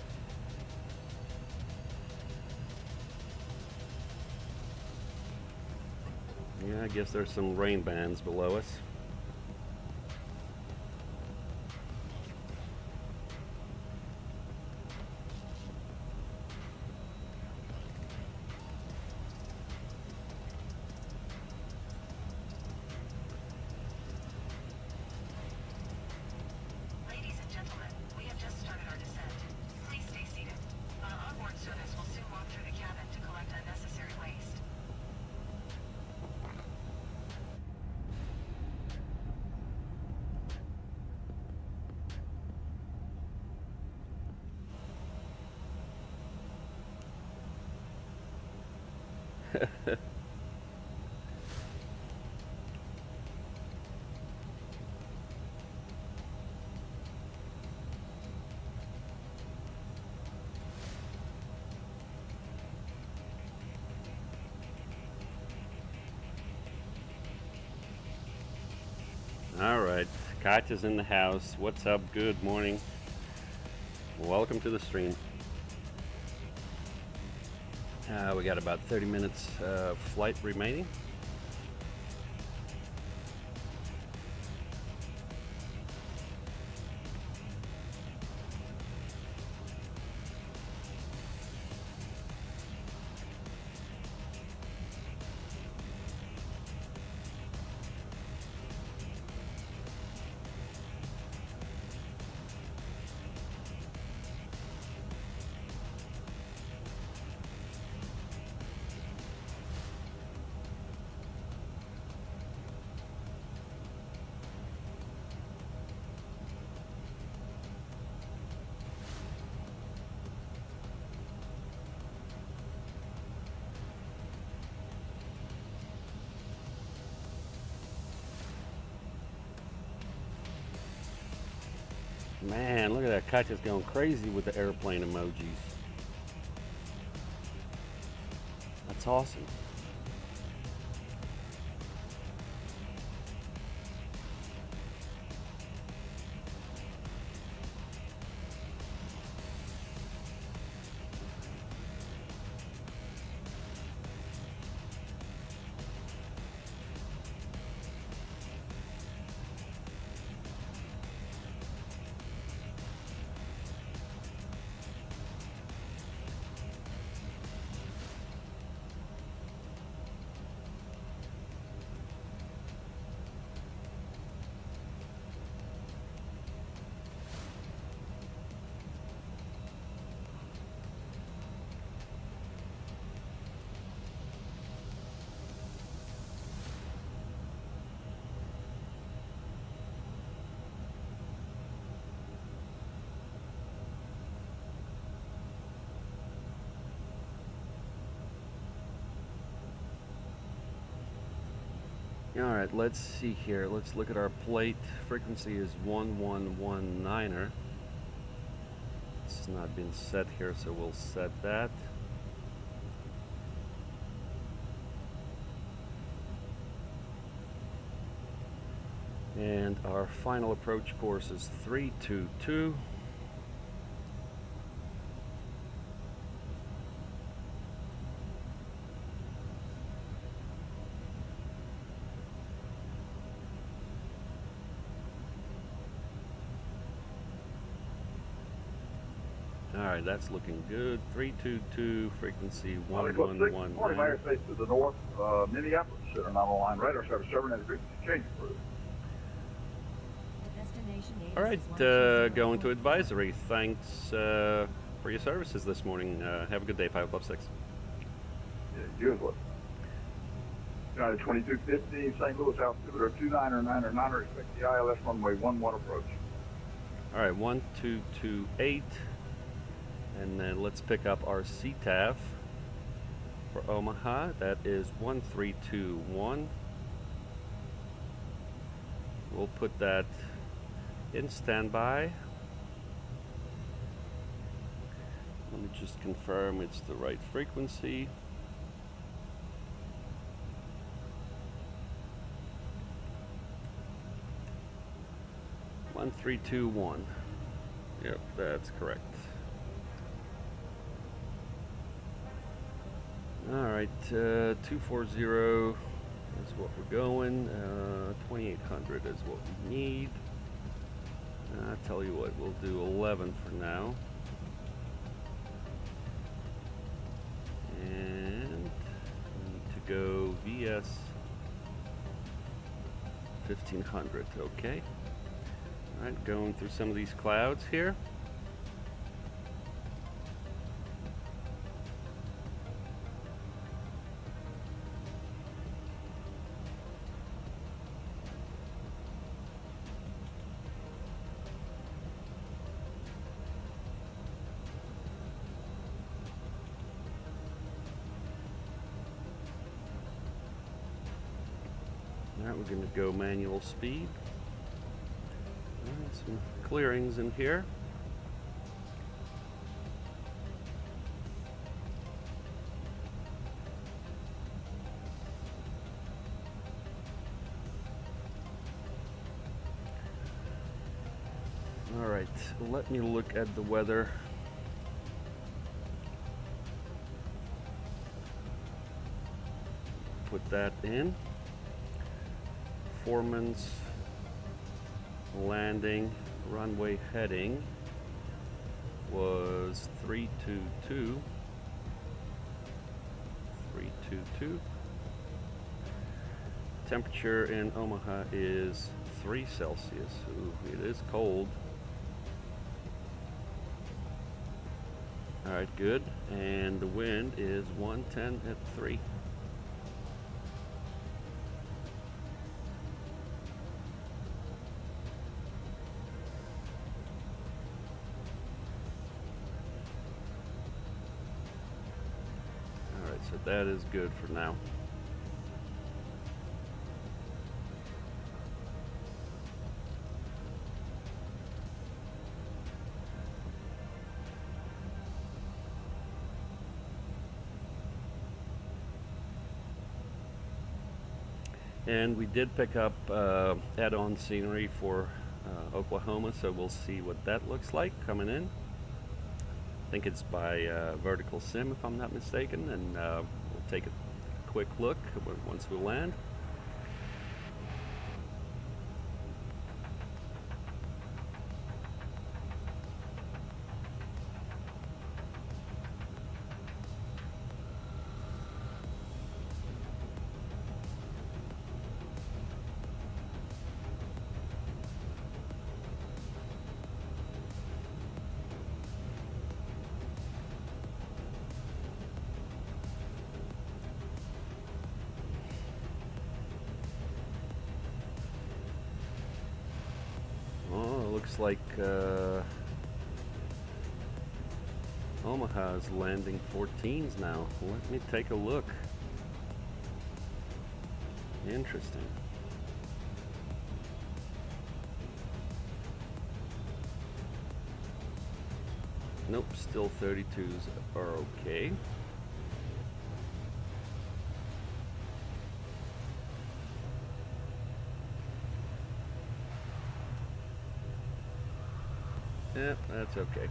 Yeah, I guess there's some rain bands below us. Ladies and gentlemen, we have just started our descent. Please stay seated. Onboard service will soon walk through the cabin to collect unnecessary waste. All right, Koch is in the house. What's up? Good morning. Welcome to the stream. We got about 30 minutes flight remaining. Man, look at that. Katya's going crazy with the airplane emojis. That's awesome. Alright, let's see here. Let's look at our plate. Frequency is 1119er. It's not been set here, so we'll set that. And our final approach course is 322. Alright, that's looking good. 322, frequency 1119. 40 airspace to the north, Minneapolis, Center non-aligned radar service, serving as a frequency change approved. Alright, going to advisory. Thanks for your services this morning. Have a good day, Pilot Club 6. Yeah, you as well. United 2215, St. Louis altimeter 29er, expect the ILS runway 11 approach. Alright, 1228. And then let's pick up our CTAF for Omaha. That is 1321. We'll put that in standby. Let me just confirm it's the right frequency. One, 3, 2, 1. Yep, that's correct. Alright, 240 is what we're going. 2800 is what we need. I'll tell you what, we'll do 11 for now. And we need to go VS 1500, okay. Alright, going through some of these clouds here. Alright, we're going to go manual speed. Alright, some clearings in here. Alright, let me look at the weather. Put that in. Performance, landing, runway heading was 322. 322. Temperature in Omaha is 3 Celsius. Ooh, it is cold. Alright, good. And the wind is 110 at 3. So that is good for now. And we did pick up add-on scenery for Oklahoma, so we'll see what that looks like coming in. I think it's by Vertical Sim, if I'm not mistaken, and we'll take a quick look once we land. Looks like Omaha's landing 14s now. Let me take a look. Interesting. Nope, still 32s are okay. Yep, that's okay.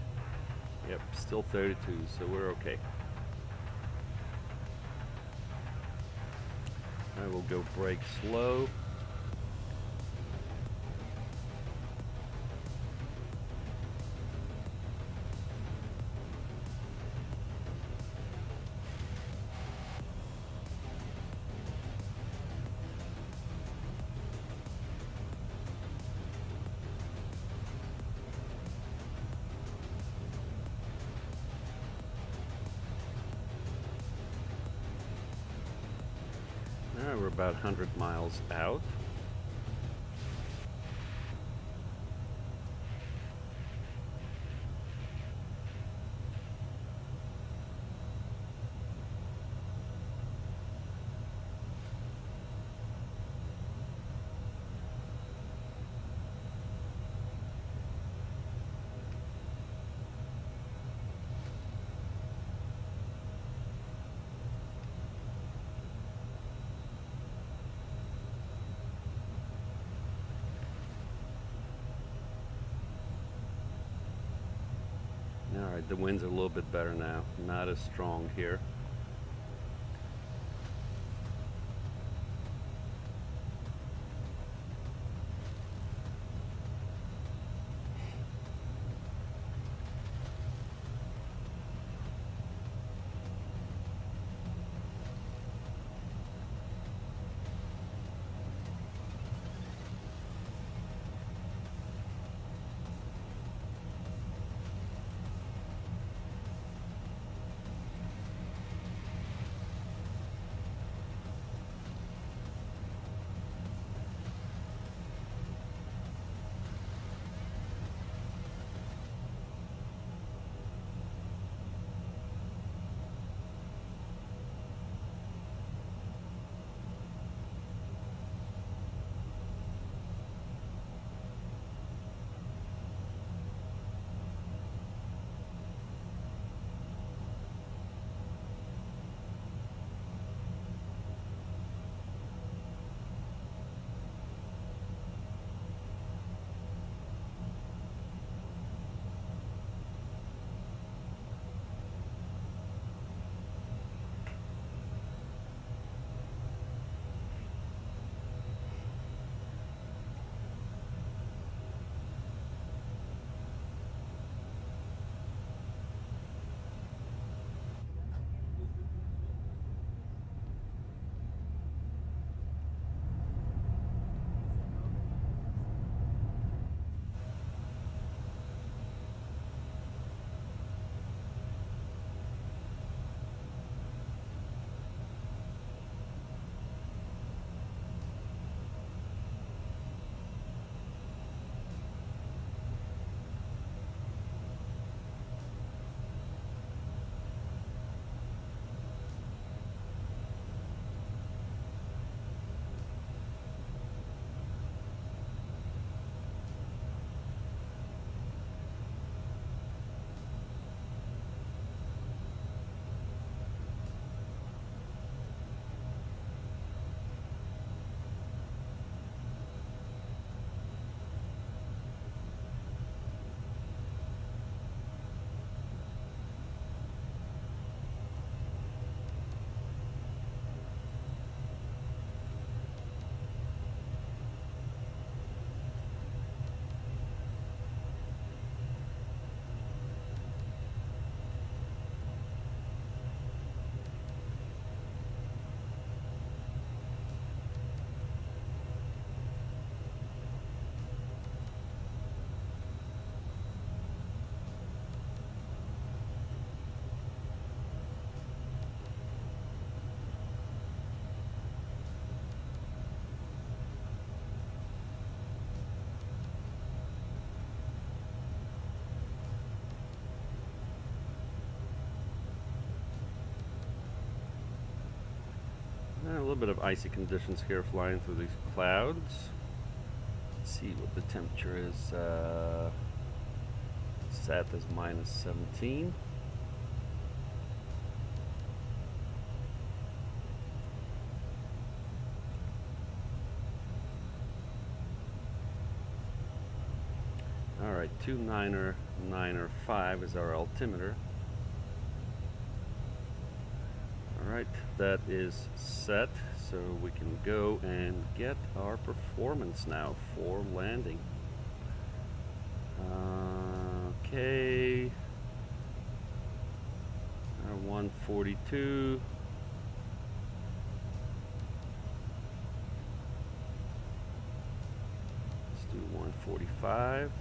Yep, still 32, so we're okay. I will go brake slow. We're about 100 miles out. Alright, the winds are a little bit better now, not as strong here. A little bit of icy conditions here flying through these clouds. Let's see what the temperature is. Set as -17. Alright, 29905 is our altimeter. Alright, that is set, so we can go and get our performance now for landing. Okay, 142. Let's do 145.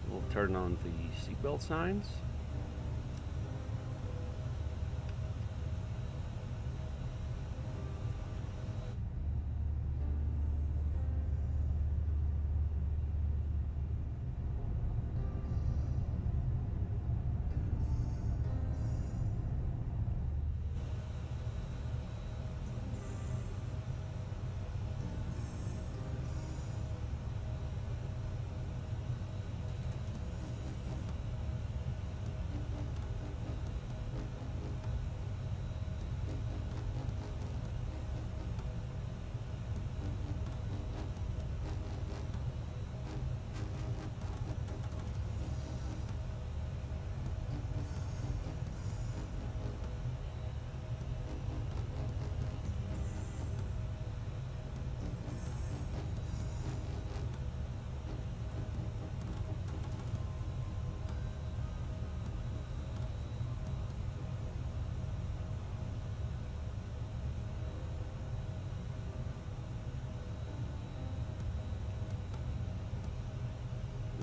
We'll turn on the seatbelt signs.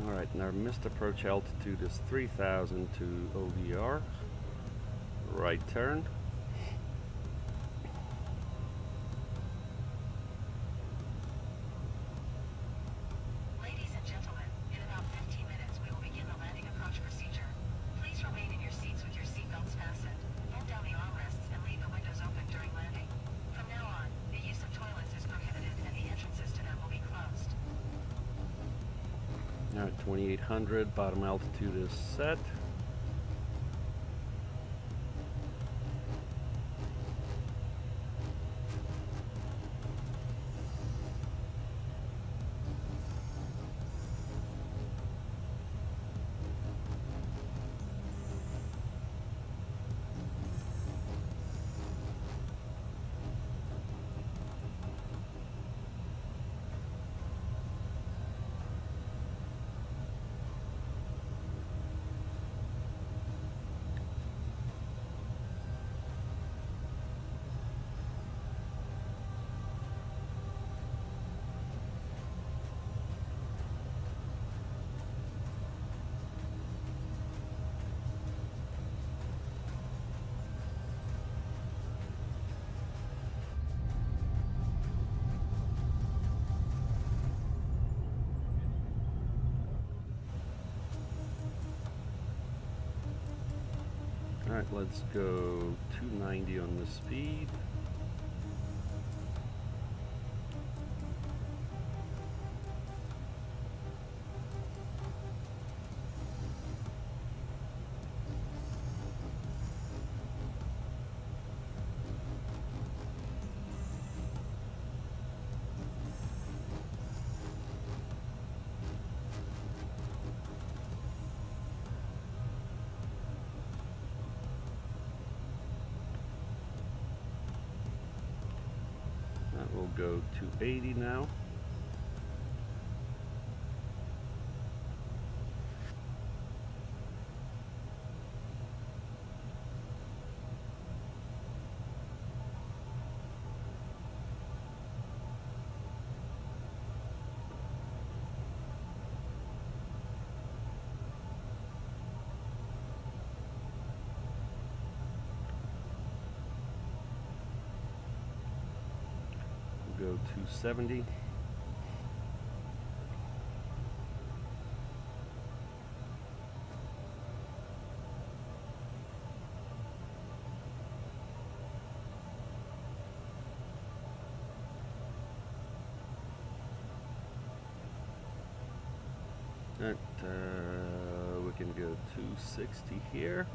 Alright, and our missed approach altitude is 3,000 to OVR. Right turn. Ladies and gentlemen, in about 15 minutes we will begin the landing approach procedure. Please remain in your seats with your seatbelts fastened. Hold down the armrests and leave the windows open during landing. From now on, the use of toilets is prohibited and the entrances to them will be closed. Now at 2800, bottom altitude is set. Alright, let's go 290 on the speed. We'll go 280 now. Go 270. Alright, we can go 260 here.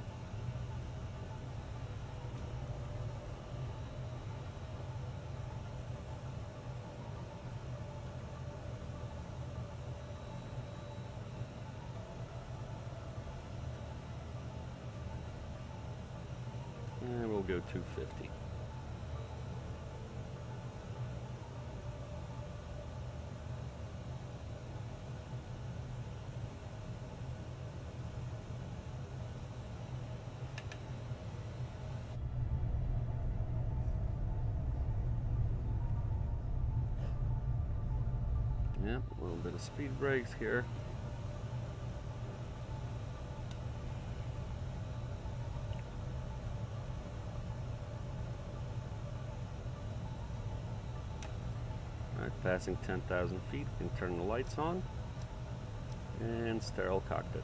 And we'll go 250. Yep, a little bit of speed brakes here. Alright, passing 10,000 feet, we can turn the lights on. And sterile cockpit.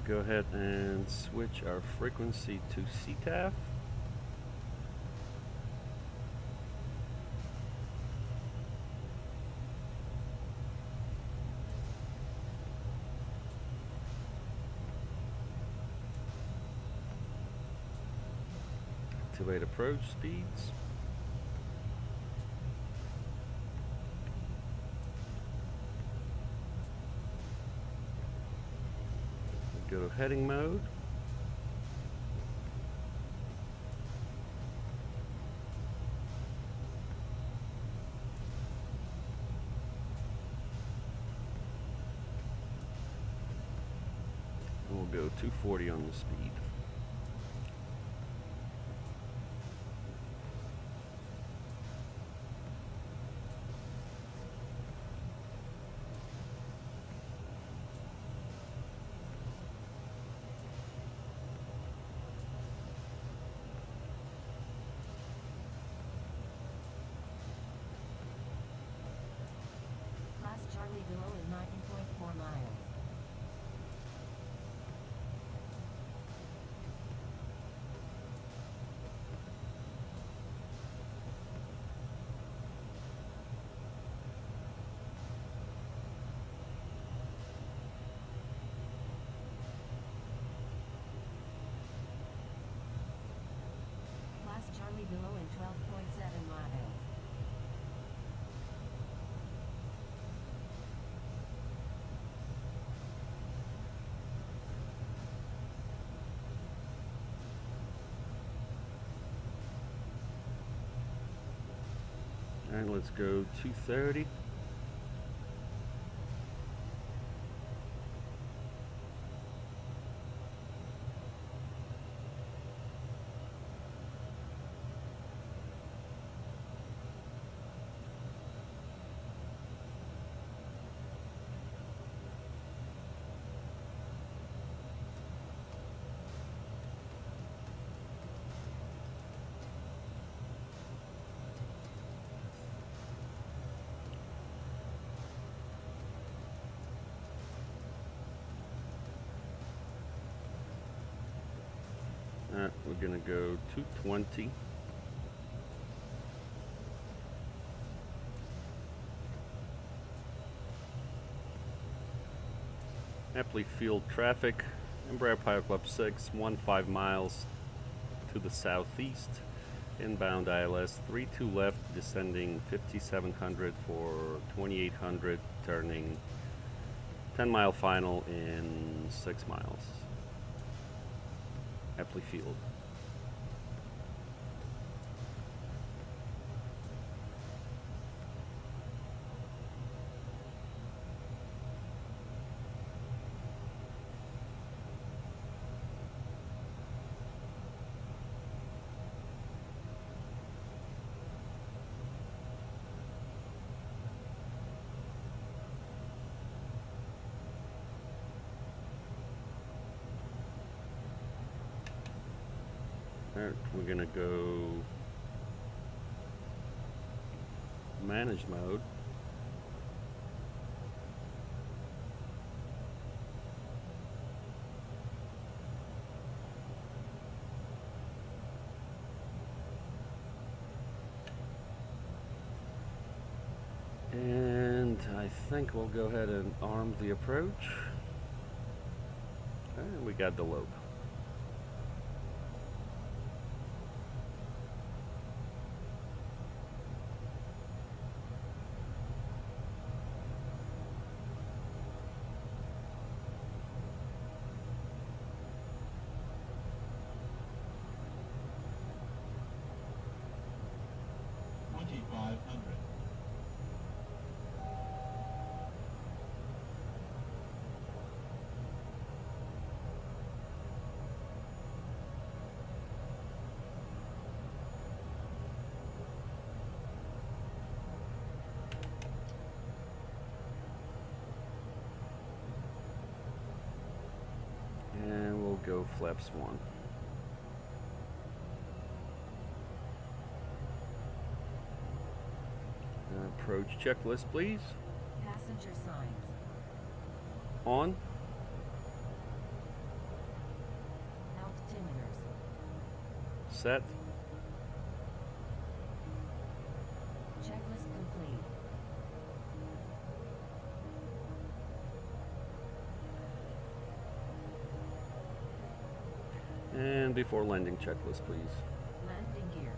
Go ahead and switch our frequency to CTAF. Activate approach speeds. Go to heading mode. And we'll go 240 on the speed. And let's go 230. We're gonna go 220. Aptly field traffic. Embraer Pilot Club 6, 15 miles to the southeast. Inbound ILS 32 left, descending 5700 for 2800, turning 10-mile final in 6 miles. Aptly field. Alright, we're gonna go manage mode. And I think we'll go ahead and arm the approach. And we got the lobe. And we'll go flaps 1. Approach checklist, please. Passenger signs. On. Altimeters. Set. Checklist complete. And before landing checklist, please. Landing gear.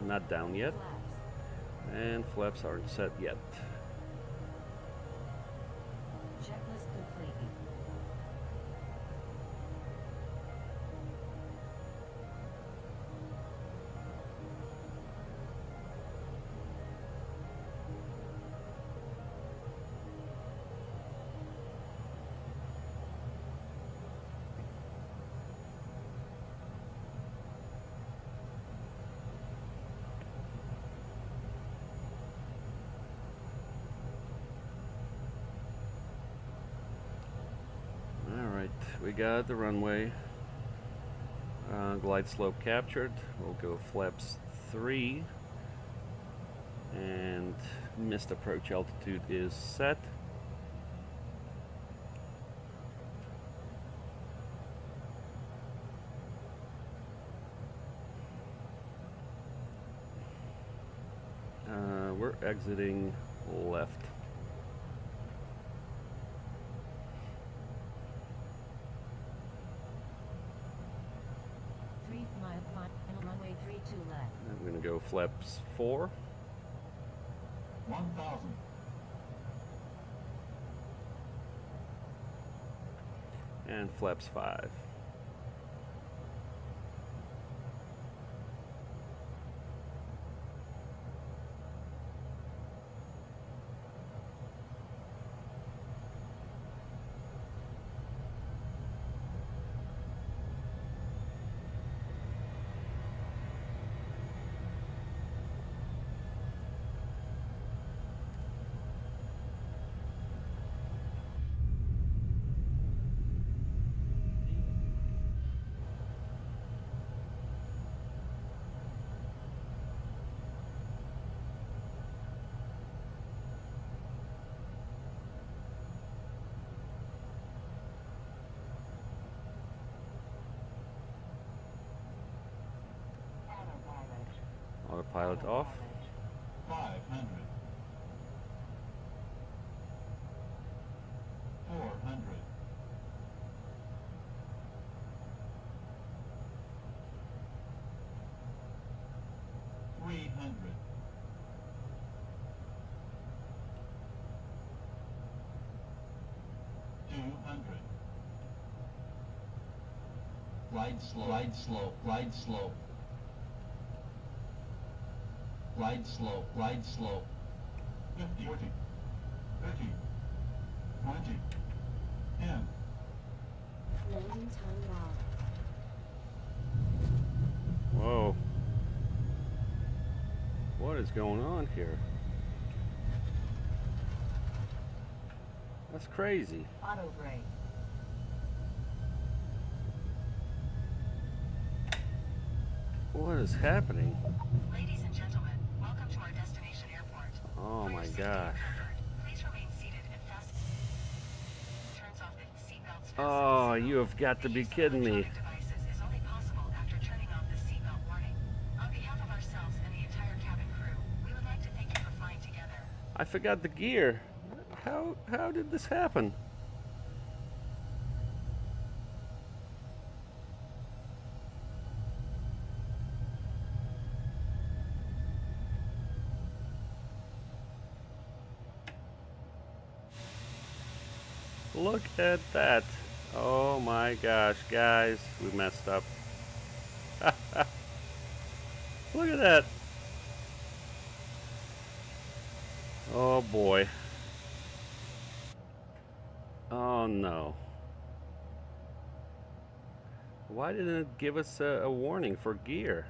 Not down yet. Flaps. And flaps aren't set yet. Checklist complete. We got the runway. Glide slope captured. We'll go flaps 3. And missed approach altitude is set. We're exiting left. Runway 32 left. I'm going to go flaps 4. 1,000. And flaps 5. Pilot off. 500. 400. 300. 200. Glide slow, glide slow, glide slow. Glide slow, glide slow. 50, 40, 30, 20, 10. Landing time logged. Whoa. What is going on here? That's crazy. Auto brake. What is happening? Ladies and gentlemen, welcome to our destination airport. Oh For your my safety and gosh. comfort, please remain seated and fasten. Turns off the seatbelts. Oh, you have got to be kidding me. Devices is only possible after turning off the seatbelt warning. On behalf of ourselves and the entire cabin crew, we would like to thank you for flying together. I forgot the gear. How did this happen? Look at that. Oh my gosh, guys, we messed up. Look at that. Oh boy. Oh no. Why didn't it give us a warning for gear?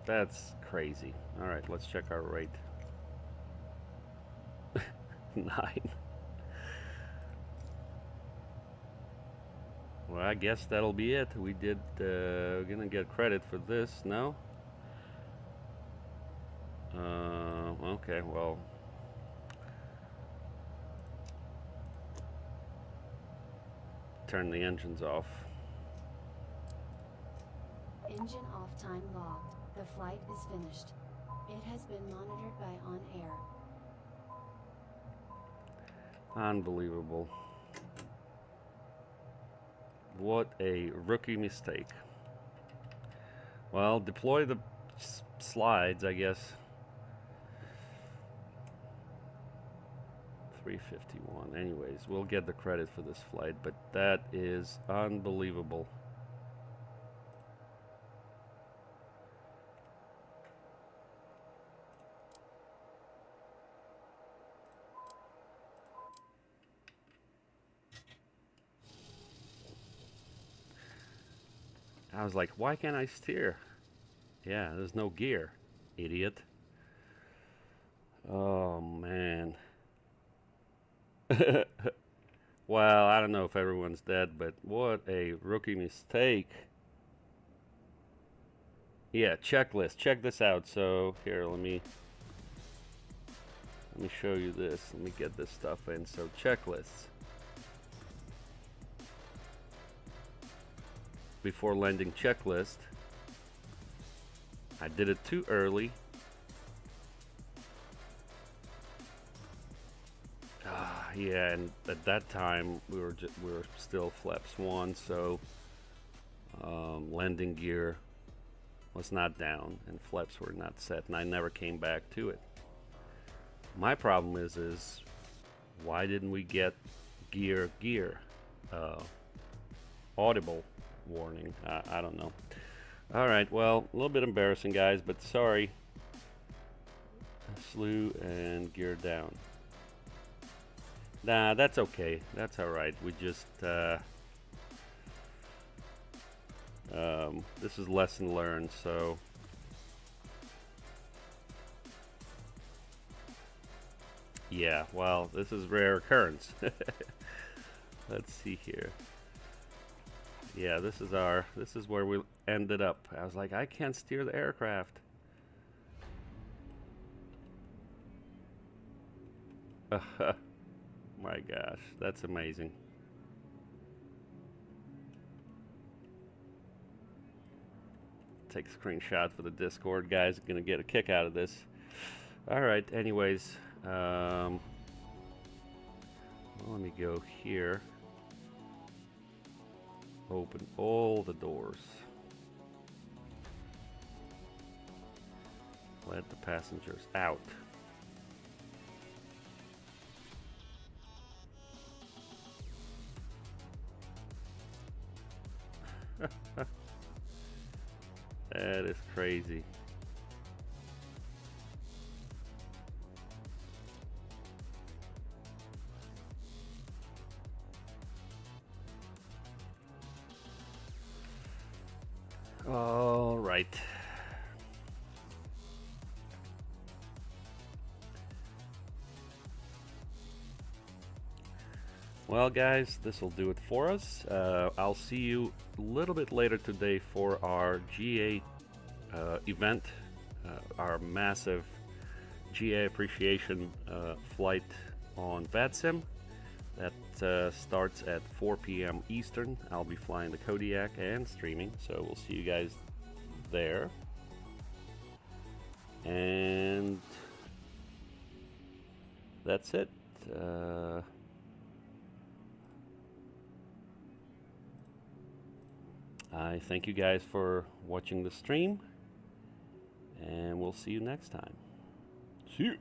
That's crazy. All right, let's check our rate. 9. Well, I guess that'll be it. We did, we're gonna get credit for this, no? Okay, well. Turn the engines off. Engine off time logged. The flight is finished. It has been monitored by OnAir. Unbelievable. What a rookie mistake. Well, deploy the slides, I guess. 351. Anyways, we'll get the credit for this flight, but that is unbelievable. I was like, why can't I steer? Yeah, there's no gear, idiot. Oh, man. Well, I don't know if everyone's dead, but what a rookie mistake. Yeah, checklist. Check this out. So, here, let me show you this. Let me get this stuff in. So, checklists. Before landing checklist. I did it too early. Yeah, and at that time we were still flaps 1, so landing gear was not down and flaps were not set, and I never came back to it. My problem is why didn't we get gear audible warning? I don't know. All right, well, a little bit embarrassing, guys, but sorry. Slew and gear down. Nah, that's okay. That's all right. We just this is lesson learned, so yeah, well, this is rare occurrence. Let's see here. Yeah, this is where we ended up. I was like, I can't steer the aircraft. My gosh, that's amazing. Take a screenshot for the Discord, guys. Gonna get a kick out of this. All right, anyways, well, let me go here. Open all the doors. Let the passengers out. That is crazy. All right. Well, guys, this will do it for us. I'll see you a little bit later today for our GA event, our massive GA appreciation flight on VATSIM. That starts at 4 p.m. Eastern. I'll be flying the Kodiak and streaming, so we'll see you guys there. And that's it. I thank you guys for watching the stream, and we'll see you next time. See you.